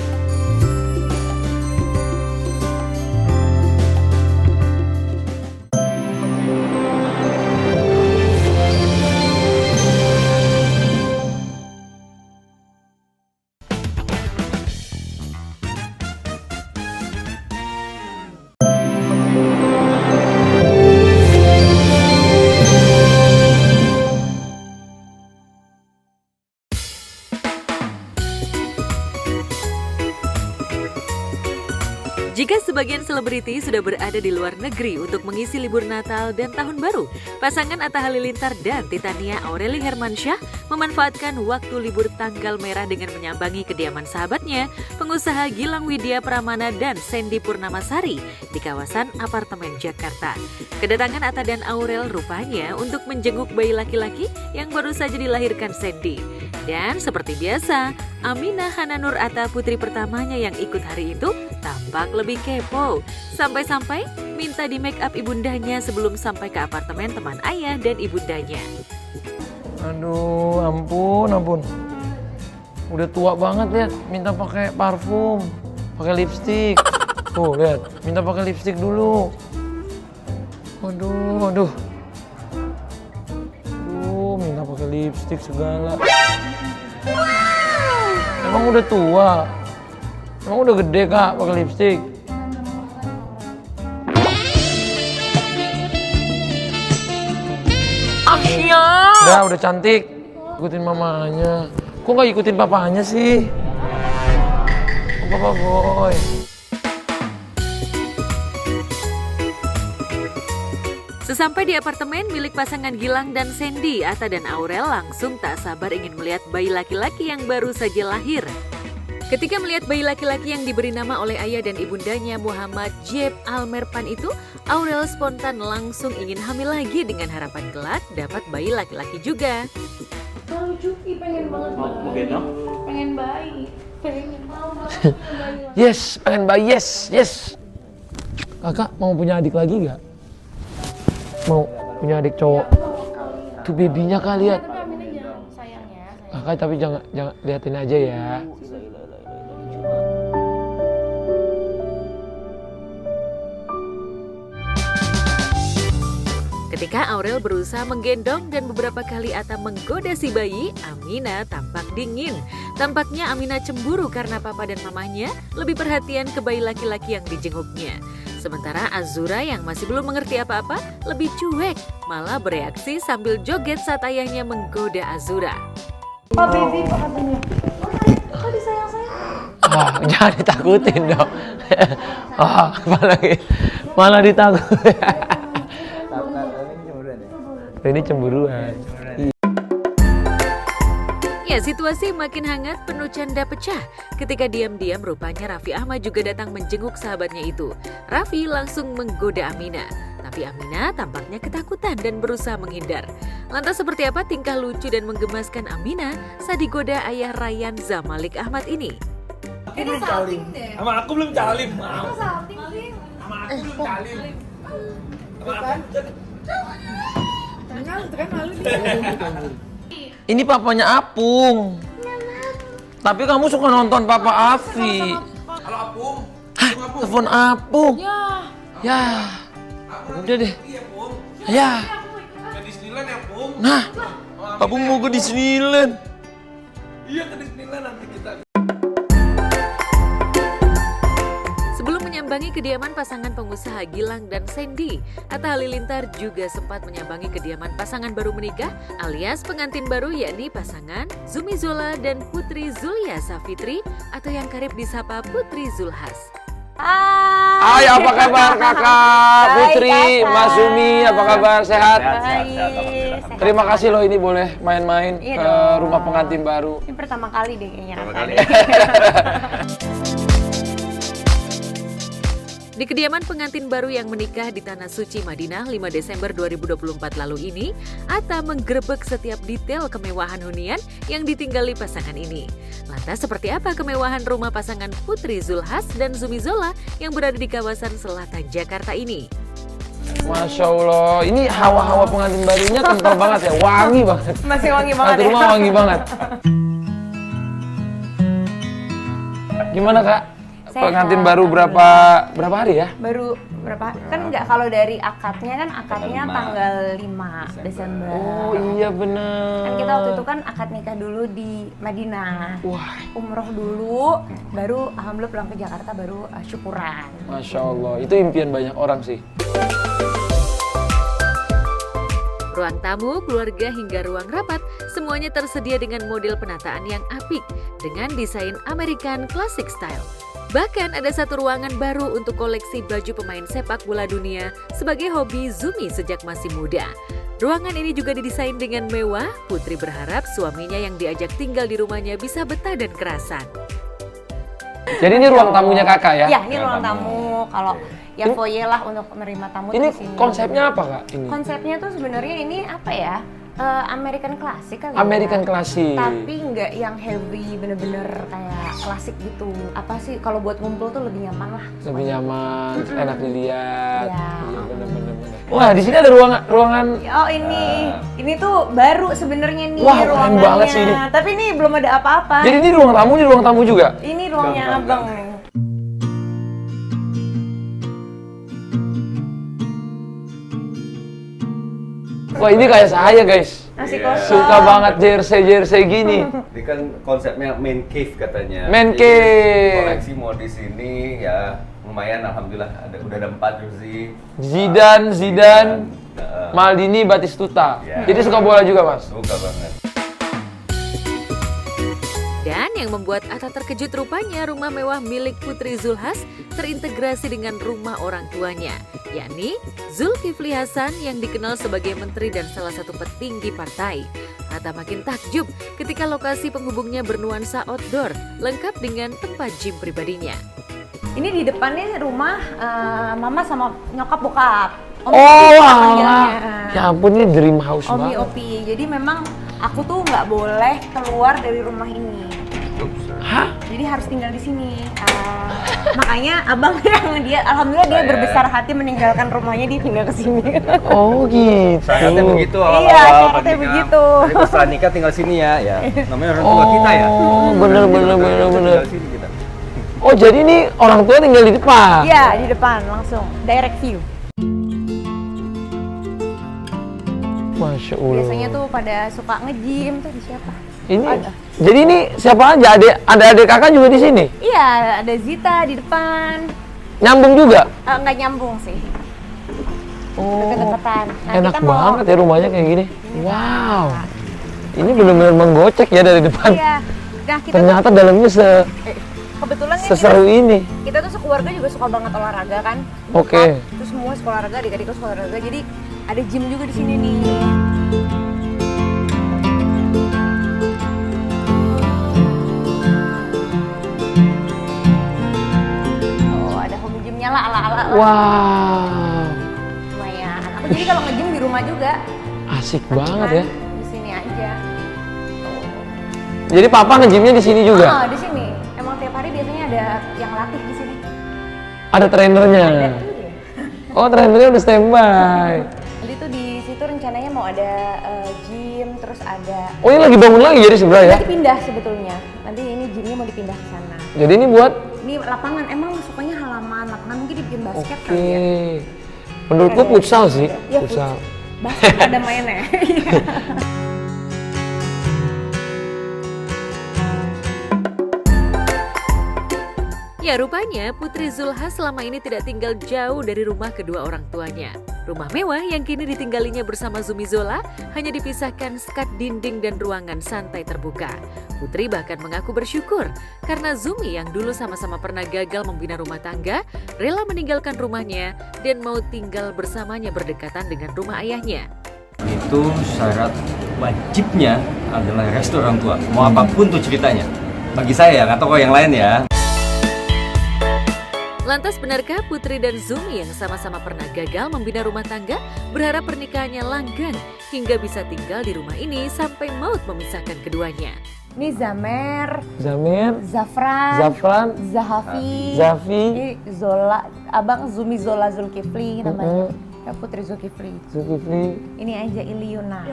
Jika sebagian selebriti sudah berada di luar negeri untuk mengisi libur Natal dan Tahun Baru, pasangan Atta Halilintar dan Titania Aureli Hermansyah memanfaatkan waktu libur tanggal merah dengan menyambangi kediaman sahabatnya, pengusaha Gilang Widya Pramana dan Sandy Purnamasari di kawasan apartemen Jakarta. Kedatangan Atta dan Aurel rupanya untuk menjenguk bayi laki-laki yang baru saja dilahirkan Sandy. Dan seperti biasa, Aminah Hananur Atta putri pertamanya yang ikut hari itu tampak lebih kepo. Sampai-sampai minta di make up ibundanya sebelum sampai ke apartemen teman ayah dan ibundanya. Aduh, ampun. Udah tua banget lihat, minta pakai parfum, pakai lipstik. Tuh, lihat, minta pakai lipstik dulu. Aduh, minta pakai lipstik segala. Emang udah tua? Emang udah gede kak pakai lipstik? Udah cantik. Ikutin mamanya. Kok gak ikutin papanya sih? Papa boy. Sesampai di apartemen milik pasangan Gilang dan Sandy, Atta dan Aurel langsung tak sabar ingin melihat bayi laki-laki yang baru saja lahir. Ketika melihat bayi laki-laki yang diberi nama oleh ayah dan ibundanya Muhammad Jeb Almerpan itu, Aurel spontan langsung ingin hamil lagi dengan harapan kelak dapat bayi laki-laki juga. Lucu, pengen banget bayi. Pengen bayi. Yes, pengen bayi, yes. Kakak mau punya adik lagi gak? Mau punya adik cowok? Tuh babynya kak, lihat. Kakak tapi jangan liatin aja ya. Ketika Aurel berusaha menggendong dan beberapa kali Atta menggoda si bayi, Aminah tampak dingin. Tampaknya Aminah cemburu karena papa dan mamanya lebih perhatian ke bayi laki-laki yang dijenguknya. Sementara Azura yang masih belum mengerti apa-apa lebih cuek, malah bereaksi sambil joget saat ayahnya menggoda Azura. Pak baby, pak katanya. Kok disayang-sayang? Jangan ditakutin dong. Malah ditakutin. Ini cemburuan. Ya, situasi makin hangat, penuh canda pecah. Ketika diam-diam rupanya Raffi Ahmad juga datang menjenguk sahabatnya itu. Raffi langsung menggoda Aminah. Tapi Aminah tampaknya ketakutan dan berusaha menghindar. Lantas seperti apa tingkah lucu dan menggemaskan Aminah saat digoda ayah Ryan Zamalek Ahmad ini? Aku belum calim. Sama aku belum calim. Sama aku belum calim. Ini papanya Apung. Tapi kamu suka nonton Papa Afi. Halo Apung. Hah, telepon Apung. Ya. Udah deh. Ya. Ke Disneyland ya, Pung? Nah, Apung mau ke Disneyland. Iya, ke Disneyland nanti kita. Sebelum menyambangi kediaman pasangan pengusaha Gilang dan Sandy, Atta Halilintar juga sempat menyambangi kediaman pasangan baru menikah alias pengantin baru, yakni pasangan Zumi Zola dan Putri Zulia Safitri atau yang kerap disapa Putri Zulhas. Hai, apa kabar kakak Putri, Mas Zumi, apa kabar, sehat? Baik. Terima kasih loh ini boleh main-main Iya ke dong. rumah pengantin baru. Ini pertama kali deh kayaknya. Di kediaman pengantin baru yang menikah di Tanah Suci Madinah 5 Desember 2024 lalu ini, Atta menggerebek setiap detail kemewahan hunian yang ditinggali pasangan ini. Lantas seperti apa kemewahan rumah pasangan Putri Zulhas dan Zumi Zola yang berada di kawasan selatan Jakarta ini? Masya Allah, ini hawa-hawa pengantin barunya kental banget ya, wangi banget. Masih wangi banget Satu ya? rumah wangi banget. Gimana kak? Sehat. Pengantin baru berapa hari ya? Baru berapa? Kan nggak, kalau dari akadnya tanggal 5 Desember. Oh iya bener. Kan kita waktu itu kan akad nikah dulu di Madinah. Wah. Umroh dulu, baru alhamdulillah pulang ke Jakarta, baru syukuran. Masya Allah, itu impian banyak orang sih. Ruang tamu, keluarga hingga ruang rapat, semuanya tersedia dengan model penataan yang apik dengan desain American Classic Style. Bahkan ada satu ruangan baru untuk koleksi baju pemain sepak bola dunia sebagai hobi Zumi sejak masih muda. Ruangan ini juga didesain dengan mewah. Putri berharap suaminya yang diajak tinggal di rumahnya bisa betah dan kerasan. Jadi ini ruang tamunya kakak ya? Ya, ini ruang tamu. Kalau ya foyer lah untuk menerima tamu Ini di sini. konsepnya apa kak? Ini? Konsepnya tuh sebenarnya ini apa ya? American klasik kali American ya. klasik. Tapi nggak yang heavy, bener-bener kayak klasik gitu. Apa sih, kalau buat ngumpul tuh lebih nyaman lah. Lebih nyaman, enak dilihat. Iya. Iya bener-bener. Wah di sini ada ruangan. Oh ini tuh baru sebenarnya nih. Wah, keren ruangannya. banget sih ini. Tapi ini belum ada apa-apa. Jadi ini ruang tamu juga? Ini ruangnya abang nih. Wah ini kayak saya guys. Nasi kosong. Suka banget jersey gini. Ini kan konsepnya main cave katanya. Man Jadi, cave. koleksi mau di sini ya lumayan, alhamdulillah udah ada 4 jersey. Zidane, Maldini, Batistuta. Ya. Jadi suka bola juga mas? Suka banget. Dan yang membuat Atta terkejut rupanya rumah mewah milik Putri Zulhas terintegrasi dengan rumah orang tuanya, yakni Zulkifli Hasan yang dikenal sebagai menteri dan salah satu petinggi partai. Atta makin takjub ketika lokasi penghubungnya bernuansa outdoor, lengkap dengan tempat gym pribadinya. Ini di depannya rumah mama sama nyokap bokap. Oh alah, ya ampun ini dream house Omi banget. Opi. Jadi memang aku tuh nggak boleh keluar dari rumah ini. Hah? Jadi harus tinggal di sini. Makanya abang yang dia, alhamdulillah dia berbesar hati meninggalkan rumahnya, dia pindah ke sini. Oh gitu. Syaratnya begitu awal-awal. Iya, syaratnya begitu. Jadi setelah nikah tinggal sini ya. Namanya orang tua kita ya. Oh bener. Tinggal sini kita. Oh jadi ini orang tua tinggal di depan? Iya, di depan langsung, direct view. Masya Allah. Biasanya tuh pada suka nge-gym tuh di siapa? Ini, Ada. jadi ini siapa aja? Ada adik kakak juga di sini? Iya, ada Zita di depan. Nyambung juga? Nggak nyambung sih. Oh, Deket-deketan. Nah, enak kita mau- banget ya rumahnya kayak gini. Wow, ini benar-benar menggocek ya dari depan. Iya. Nah, kita Ternyata tuh, dalamnya kebetulan kan seseru ini. kita tuh sekeluarga juga suka banget olahraga kan. Oke. Bokap, terus semua suka olahraga, adik-adikku suka olahraga. Jadi ada gym juga di sini nih. gym-nya lah ala-ala. Wow. Lumayan. Aku jadi kalau nge-gym di rumah juga. Asik banget ya. Di sini aja. Jadi papa nge-gymnya di sini juga? Di sini. Emang tiap hari biasanya ada yang latih di sini. Ada trainernya? Ada. Oh, trainernya udah standby. Jadi tuh di situ rencananya mau ada gym, terus ada. Oh, ini lagi bangun lagi jadi sebelah ya? Nanti pindah sebetulnya. Nanti ini gymnya mau dipindah ke sana. Jadi ini buat? Ini lapangan. Emang sukanya lapangan mungkin dibikin basket kali ya. Menurutku futsal sih. Ya, futsal. Basket ada mainnya. Ya, rupanya Putri Zulha selama ini tidak tinggal jauh dari rumah kedua orang tuanya. Rumah mewah yang kini ditinggalinya bersama Zumi Zola hanya dipisahkan sekat dinding dan ruangan santai terbuka. Putri bahkan mengaku bersyukur karena Zumi yang dulu sama-sama pernah gagal membina rumah tangga, rela meninggalkan rumahnya dan mau tinggal bersamanya berdekatan dengan rumah ayahnya. Itu syarat wajibnya adalah restu orang tua, mau apapun tuh ceritanya. Bagi saya ya, nggak tahu yang lain ya. Lantas benarkah Putri dan Zumi yang sama-sama pernah gagal membina rumah tangga berharap pernikahannya langgeng hingga bisa tinggal di rumah ini sampai maut memisahkan keduanya? Ini Zamer, Zafran, Zahafi, Zafi, Zola, Abang Zumi Zola Zulkifli namanya. Putri Zulkifli. Ini aja Iliuna.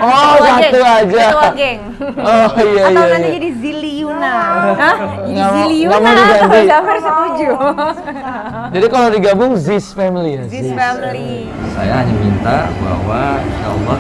Oh, satu aja. Ketua geng. Oh iya. Atau nanti jadi Ziliuna. Hah? Ziliuna. Nggak mau diganti. Zafar setuju. Jadi kalau digabung Ziz Family ya? Ziz Family. Saya hanya minta bahwa insya Allah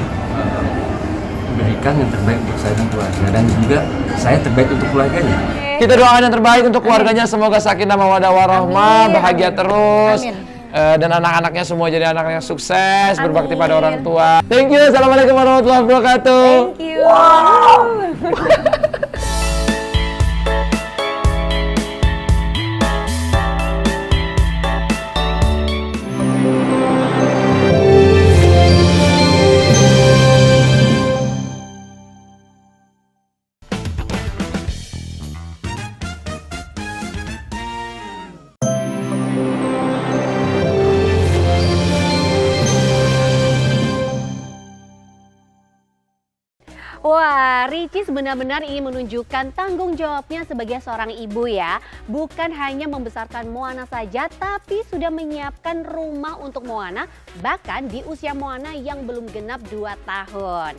berikan yang terbaik untuk saya dan keluarga, dan juga saya terbaik untuk keluarganya. Kita doakan yang terbaik untuk keluarganya, semoga sakinah mawaddah warahmah, bahagia terus. Amin. Dan anak-anaknya semua jadi anak yang sukses, berbakti pada orang tua. Thank you, assalamualaikum warahmatullahi wabarakatuh. Thank you. Wow. Wah, Ricis benar-benar ingin menunjukkan tanggung jawabnya sebagai seorang ibu ya. Bukan hanya membesarkan Moana saja, tapi sudah menyiapkan rumah untuk Moana, bahkan di usia Moana yang belum genap 2 tahun.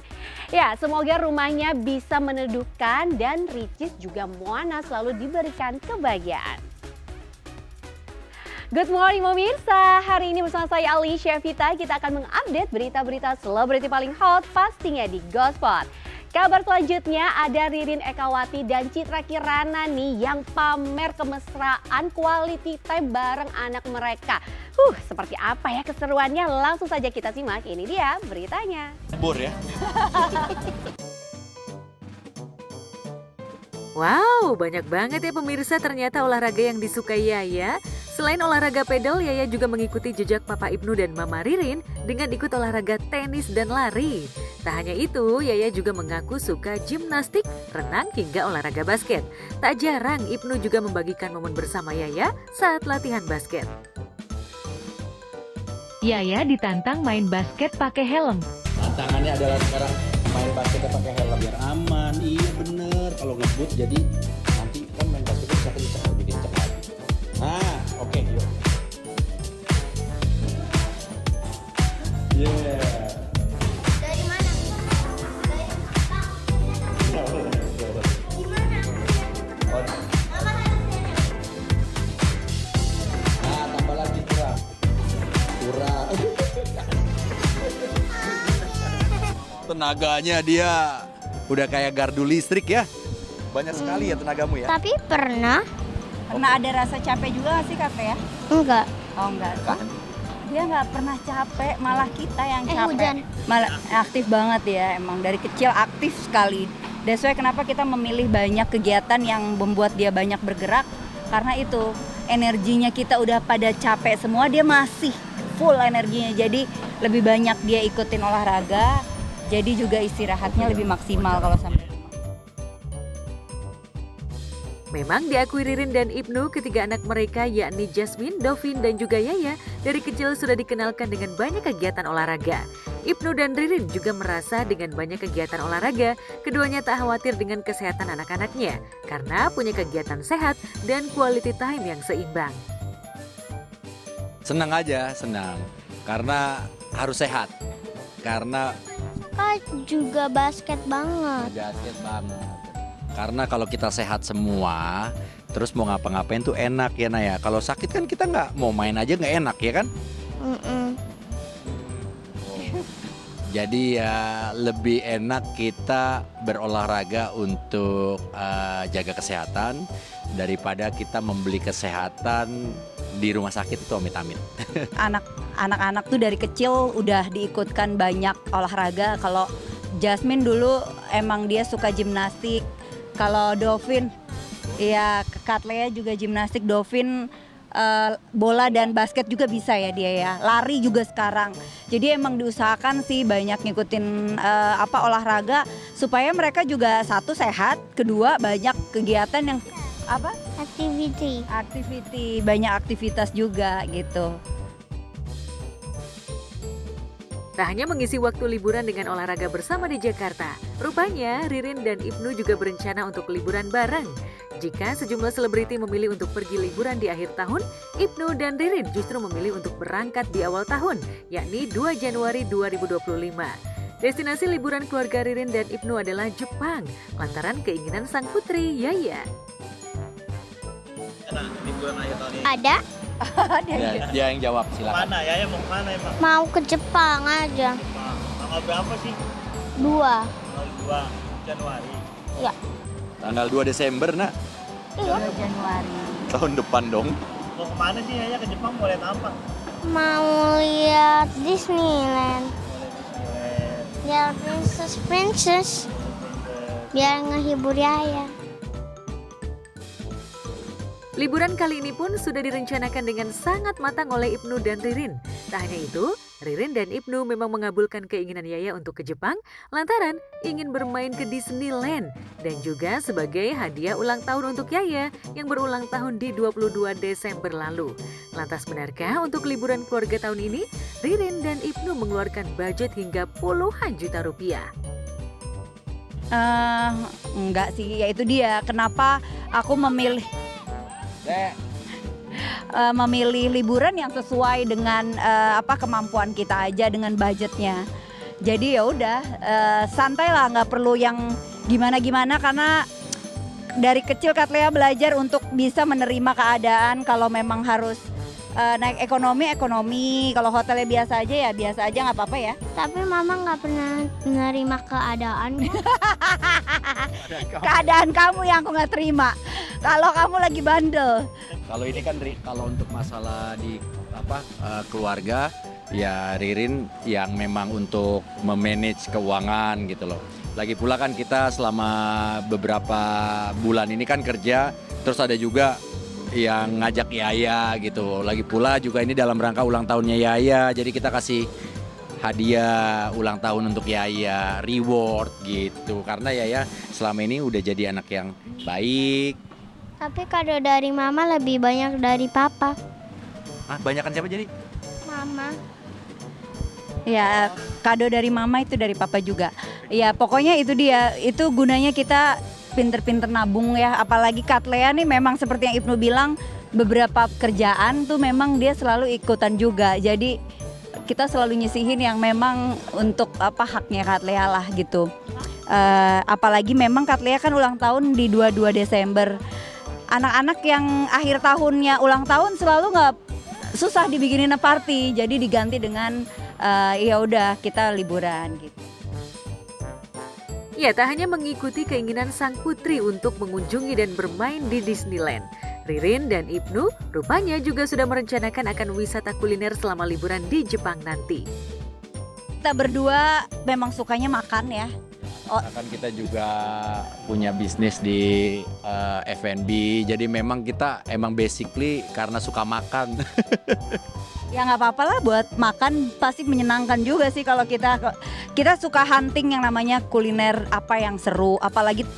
Ya, semoga rumahnya bisa meneduhkan dan Ricis juga Moana selalu diberikan kebahagiaan. Good morning pemirsa, hari ini bersama saya Alicia Vita kita akan mengupdate berita-berita selebriti paling hot pastinya di Gospot. Kabar selanjutnya ada Ririn Ekawati dan Citra Kirana nih yang pamer kemesraan quality time bareng anak mereka. Seperti apa ya keseruannya? Langsung saja kita simak, ini dia beritanya. Bor ya. Wow, banyak banget ya pemirsa ternyata olahraga yang disukai Yaya. Selain olahraga pedal, Yaya juga mengikuti jejak Papa Ibnu dan Mama Ririn dengan ikut olahraga tenis dan lari. Tak hanya itu, Yaya juga mengaku suka gimnastik, renang hingga olahraga basket. Tak jarang Ibnu juga membagikan momen bersama Yaya saat latihan basket. Yaya ditantang main basket pakai helm. Tantangannya adalah sekarang main basketnya pakai helm biar aman. Iya bener, kalau ngebut jadi nanti kan main basketnya bisa kencang, lebih kencang lagi. Nah, oke, yuk. Yeah. Dari mana? Nah, tambah lagi kurang. Tenaganya dia udah kayak gardu listrik ya. Banyak sekali ya tenagamu ya. Tapi pernah ada rasa capek juga nggak sih kakak ya? enggak. Oh enggak. Dia nggak pernah capek, malah kita yang capek. Hujan. Malah aktif banget ya, emang dari kecil aktif sekali. That's why kenapa kita memilih banyak kegiatan yang membuat dia banyak bergerak, karena itu energinya kita udah pada capek semua, dia masih full energinya. Jadi lebih banyak dia ikutin olahraga, jadi juga istirahatnya lebih maksimal kalau sampai. Memang diakui Ririn dan Ibnu, ketiga anak mereka yakni Jasmine, Dovin, dan juga Yaya dari kecil sudah dikenalkan dengan banyak kegiatan olahraga. Ibnu dan Ririn juga merasa dengan banyak kegiatan olahraga, keduanya tak khawatir dengan kesehatan anak-anaknya karena punya kegiatan sehat dan quality time yang seimbang. Senang aja, senang. Karena harus sehat. Karena juga basket banget. Karena kalau kita sehat semua, terus mau ngapa-ngapain tuh enak ya Naya. Kalau sakit kan kita nggak mau main aja nggak enak ya kan? Jadi ya lebih enak kita berolahraga untuk jaga kesehatan daripada kita membeli kesehatan di rumah sakit itu amit-amit. Anak-anak tuh dari kecil udah diikutkan banyak olahraga. Kalau Jasmine dulu emang dia suka gimnastik. Kalau Dovin, ya Kak Lea juga gimnastik. Dovin bola dan basket juga bisa ya dia ya. Lari juga sekarang. Jadi emang diusahakan sih banyak ngikutin olahraga supaya mereka juga satu sehat, kedua banyak kegiatan yang aktiviti, banyak aktivitas juga gitu. Tak hanya mengisi waktu liburan dengan olahraga bersama di Jakarta, rupanya Ririn dan Ibnu juga berencana untuk liburan bareng. Jika sejumlah selebriti memilih untuk pergi liburan di akhir tahun, Ibnu dan Ririn justru memilih untuk berangkat di awal tahun, yakni 2 Januari 2025. Destinasi liburan keluarga Ririn dan Ibnu adalah Jepang, lantaran keinginan sang putri Yaya. Liburan akhir tahun ini. Ada? Dia yang jawab, silakan. Mana? Yaya mau kemana emang? Mau ke Jepang aja. Tanggal berapa sih? 2. Tanggal 2 Januari. Ya. Tanggal 2 Desember nak. Iya. 2 Januari. Tahun depan dong. Mau kemana sih Yaya ke Jepang? Mau lihat apa? Mau lihat Disneyland. Lihat Princess. Biar ngehibur Yaya. Liburan kali ini pun sudah direncanakan dengan sangat matang oleh Ibnu dan Ririn. Tak hanya itu, Ririn dan Ibnu memang mengabulkan keinginan Yaya untuk ke Jepang lantaran ingin bermain ke Disneyland dan juga sebagai hadiah ulang tahun untuk Yaya yang berulang tahun di 22 Desember lalu. Lantas benarkah untuk liburan keluarga tahun ini, Ririn dan Ibnu mengeluarkan budget hingga puluhan juta rupiah? Enggak sih, ya itu dia. Kenapa aku memilih liburan yang sesuai dengan kemampuan kita aja, dengan budgetnya. Jadi ya udah santai lah, nggak perlu yang gimana-gimana karena dari kecil Kak Lea belajar untuk bisa menerima keadaan. Kalau memang harus naik ekonomi, kalau hotelnya biasa aja ya biasa aja, nggak apa-apa ya. Tapi mama nggak pernah menerima keadaan. Keadaan kamu yang aku nggak terima. Kalau kamu lagi bandel. Kalau ini kan kalau untuk masalah di keluarga ya Ririn yang memang untuk memanage keuangan gitu loh. Lagi pula kan kita selama beberapa bulan ini kan kerja, terus ada juga yang ngajak Yaya gitu. Lagi pula juga ini dalam rangka ulang tahunnya Yaya, jadi kita kasih hadiah ulang tahun untuk Yaya, reward gitu. Karena Yaya selama ini udah jadi anak yang baik. Tapi kado dari mama lebih banyak dari papa. Banyakan siapa jadi? Mama. Ya, kado dari mama itu dari papa juga. Ya, pokoknya itu dia. Itu gunanya kita pinter-pinter nabung ya. Apalagi Kak Lea nih memang seperti yang Ibnu bilang, beberapa kerjaan tuh memang dia selalu ikutan juga. Jadi kita selalu nyisihin yang memang untuk haknya Kak Lea lah gitu. Apalagi memang Kak Lea kan ulang tahun di 22 Desember. Anak-anak yang akhir tahunnya ulang tahun selalu nggak susah dibikinin party, jadi diganti dengan ya udah kita liburan gitu. Ya, tak hanya mengikuti keinginan sang putri untuk mengunjungi dan bermain di Disneyland, Ririn dan Ibnu rupanya juga sudah merencanakan akan wisata kuliner selama liburan di Jepang nanti. Kita berdua memang sukanya makan ya. Kan kita juga punya bisnis di F&B, jadi memang kita emang basically karena suka makan. Ya nggak apa-apa lah, buat makan pasti menyenangkan juga sih kalau kita suka hunting yang namanya kuliner apa yang seru, apalagi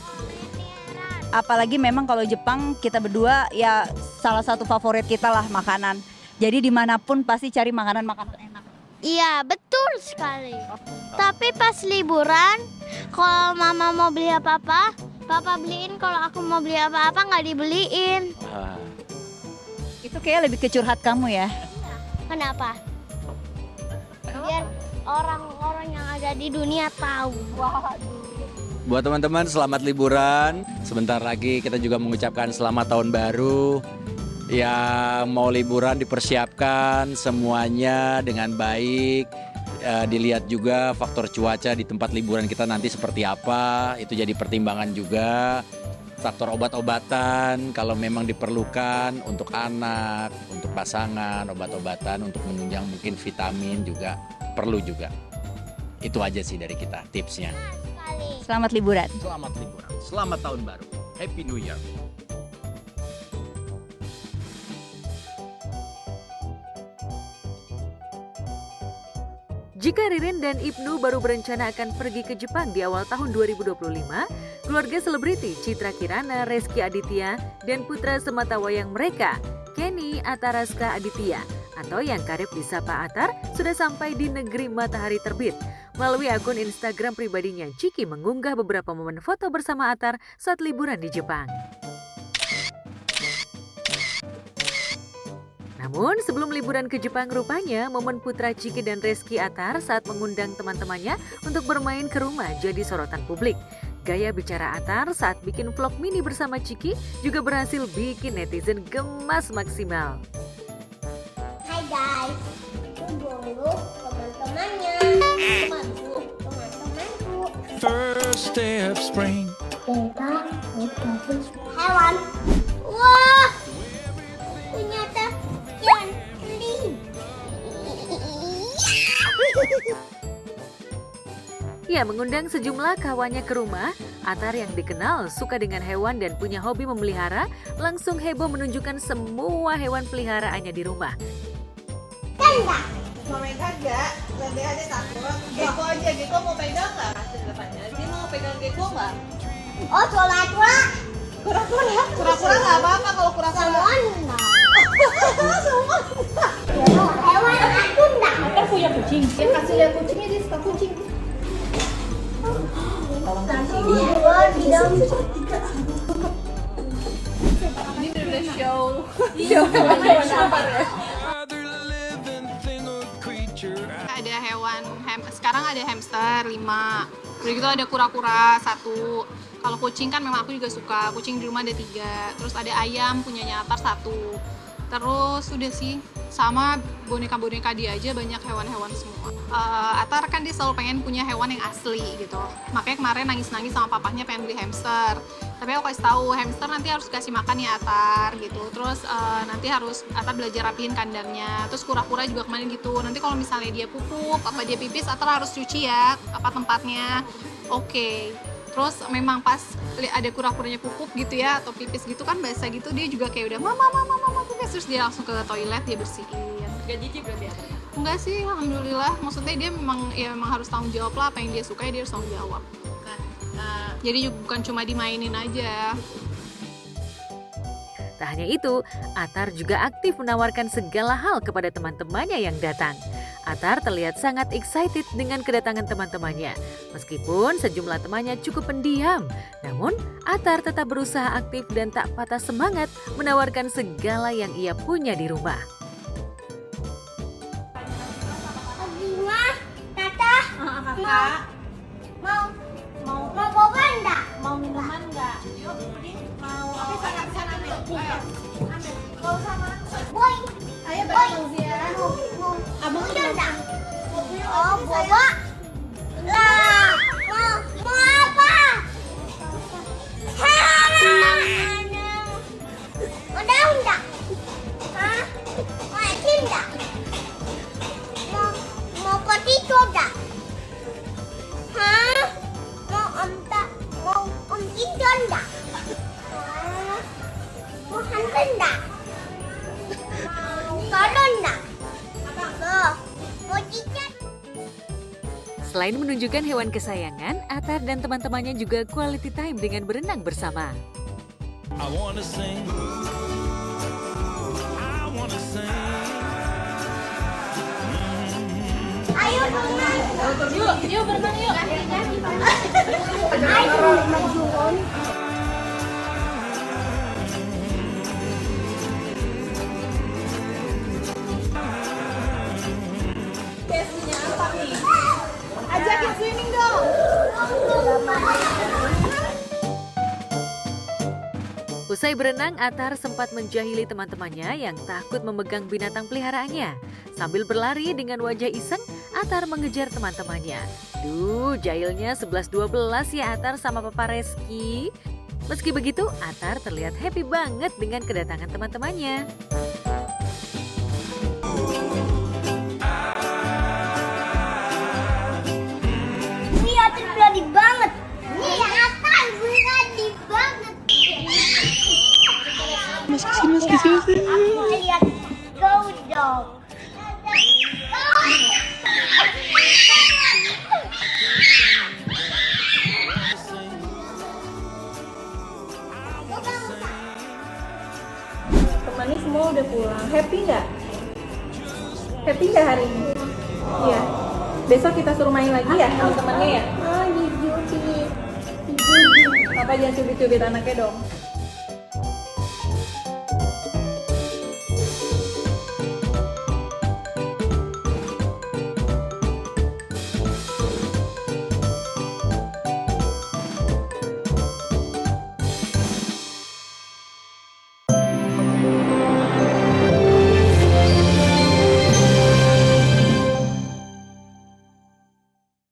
Apalagi memang kalau Jepang kita berdua ya salah satu favorit kita lah makanan. Jadi dimanapun pasti cari makanan enak. Iya, betul sekali. Tapi pas liburan, kalau mama mau beli apa-apa, papa beliin. Kalau aku mau beli apa-apa nggak dibeliin. Itu kayak lebih ke curhat kamu ya. Kenapa? Biar orang-orang yang ada di dunia tahu. Buat teman-teman selamat liburan. Sebentar lagi kita juga mengucapkan selamat tahun baru. Yang mau liburan dipersiapkan semuanya dengan baik. Dilihat juga faktor cuaca di tempat liburan kita nanti seperti apa. Itu jadi pertimbangan juga. Faktor obat-obatan kalau memang diperlukan untuk anak, untuk pasangan, obat-obatan untuk menunjang mungkin vitamin juga perlu juga. Itu aja sih dari kita tipsnya. Selamat liburan. Selamat liburan. Selamat tahun baru. Happy New Year. Jika Ririn dan Ibnu baru berencana akan pergi ke Jepang di awal tahun 2025, keluarga selebriti Citra Kirana, Reski Aditya, dan putra sematawayang mereka, Kenny Ataraska Aditya, atau yang karib disapa Atar, sudah sampai di negeri matahari terbit. Melalui akun Instagram pribadinya, Chiki mengunggah beberapa momen foto bersama Atar saat liburan di Jepang. Namun sebelum liburan ke Jepang rupanya momen putra Chiki dan Reski Atar saat mengundang teman-temannya untuk bermain ke rumah jadi sorotan publik. Gaya bicara Atar saat bikin vlog mini bersama Chiki juga berhasil bikin netizen gemas maksimal. Hai guys, itu dulu teman-temannya, teman-temanku. First day of spring. Hewan. Wah, ternyata ikan keli. Ia mengundang sejumlah kawannya ke rumah. Atar yang dikenal suka dengan hewan dan punya hobi memelihara, langsung heboh menunjukkan semua hewan peliharaannya di rumah. Mau megang gak? Nanti ada takut. Geko aja, Geko mau pegang gak? Dia mau pegang Geko gak? Oh, kura-kura. Kura-kura? Kura-kura gak apa-apa kalau kura-kura. Semua enggak. Hewan aku enggak. Atar punya kucing. Ya kasih lihat kucingnya, dia suka kucing. Ini udah show. Show apa ya? Ada hewan, sekarang ada hamster 5, udah gitu ada kura-kura 1. Kalau kucing kan memang aku juga suka, kucing di rumah ada 3, terus ada ayam punyanya Atar 1. Terus udah sih, sama boneka-boneka dia aja banyak hewan-hewan semua. Atar kan dia selalu pengen punya hewan yang asli gitu. Makanya kemarin nangis-nangis sama papahnya pengen beli hamster. Tapi aku kasih tahu hamster nanti harus kasih makan ya Atar gitu. Terus nanti harus Atar belajar rapihin kandangnya. Terus kura-kura juga kemarin gitu. Nanti kalau misalnya dia pupuk, apa dia pipis, Atar harus cuci ya apa tempatnya. Oke. Terus memang pas ada kura-kuranya pupuk gitu ya atau pipis gitu kan basah gitu, dia juga kayak udah mama pipis, terus dia langsung ke toilet dia bersihin. Gak jijik berarti ya? Enggak sih, alhamdulillah. Maksudnya dia memang harus tanggung jawab lah, apa yang dia suka dia harus tanggung jawab. Jadi bukan cuma dimainin aja. Tak hanya itu, Atar juga aktif menawarkan segala hal kepada teman-temannya yang datang. Atar terlihat sangat excited dengan kedatangan teman-temannya. Meskipun sejumlah temannya cukup pendiam, namun Atar tetap berusaha aktif dan tak patah semangat menawarkan segala yang ia punya di rumah. Kakak. Mau boba enggak? Mau minuman enggak? Yuk, mau apa sana ambil. Ayo. Ambil. Kalau sama Boy. Ayo bareng ya. Abang udah enggak? Oh, boba. Lah, mau apa? Udah enggak? Hah? Mau es enggak? Mau potito enggak? Hah? Mau om Indo enggak? Mau hantu enggak? Mau kado enggak? Mau cicak? Selain menunjukkan hewan kesayangan, Atar dan teman-temannya juga quality time dengan berenang bersama. I wanna sing. I wanna sing. Ayo berenang. Yuk berenang yuk. Ayo berenang. Case-nya apa nih? Ajakin swimming dong. Usai berenang, Athar sempat menjahili teman-temannya yang takut memegang binatang peliharaannya. Sambil berlari dengan wajah iseng, Athar mengejar teman-temannya. Duh, jahilnya 11-12 ya Athar sama Papa Reski. Meski begitu, Athar terlihat happy banget dengan kedatangan teman-temannya. Iya, Athar berani banget. Iya, Athar berani banget. Mas kesini. Aku lihat go dong. Temannya semua udah pulang. Happy nggak? Happy nggak hari ini? Iya. Besok kita suruh main lagi ya teman-temannya ya? Oh, dijubit. Papa jangan cubit-cubit anaknya dong.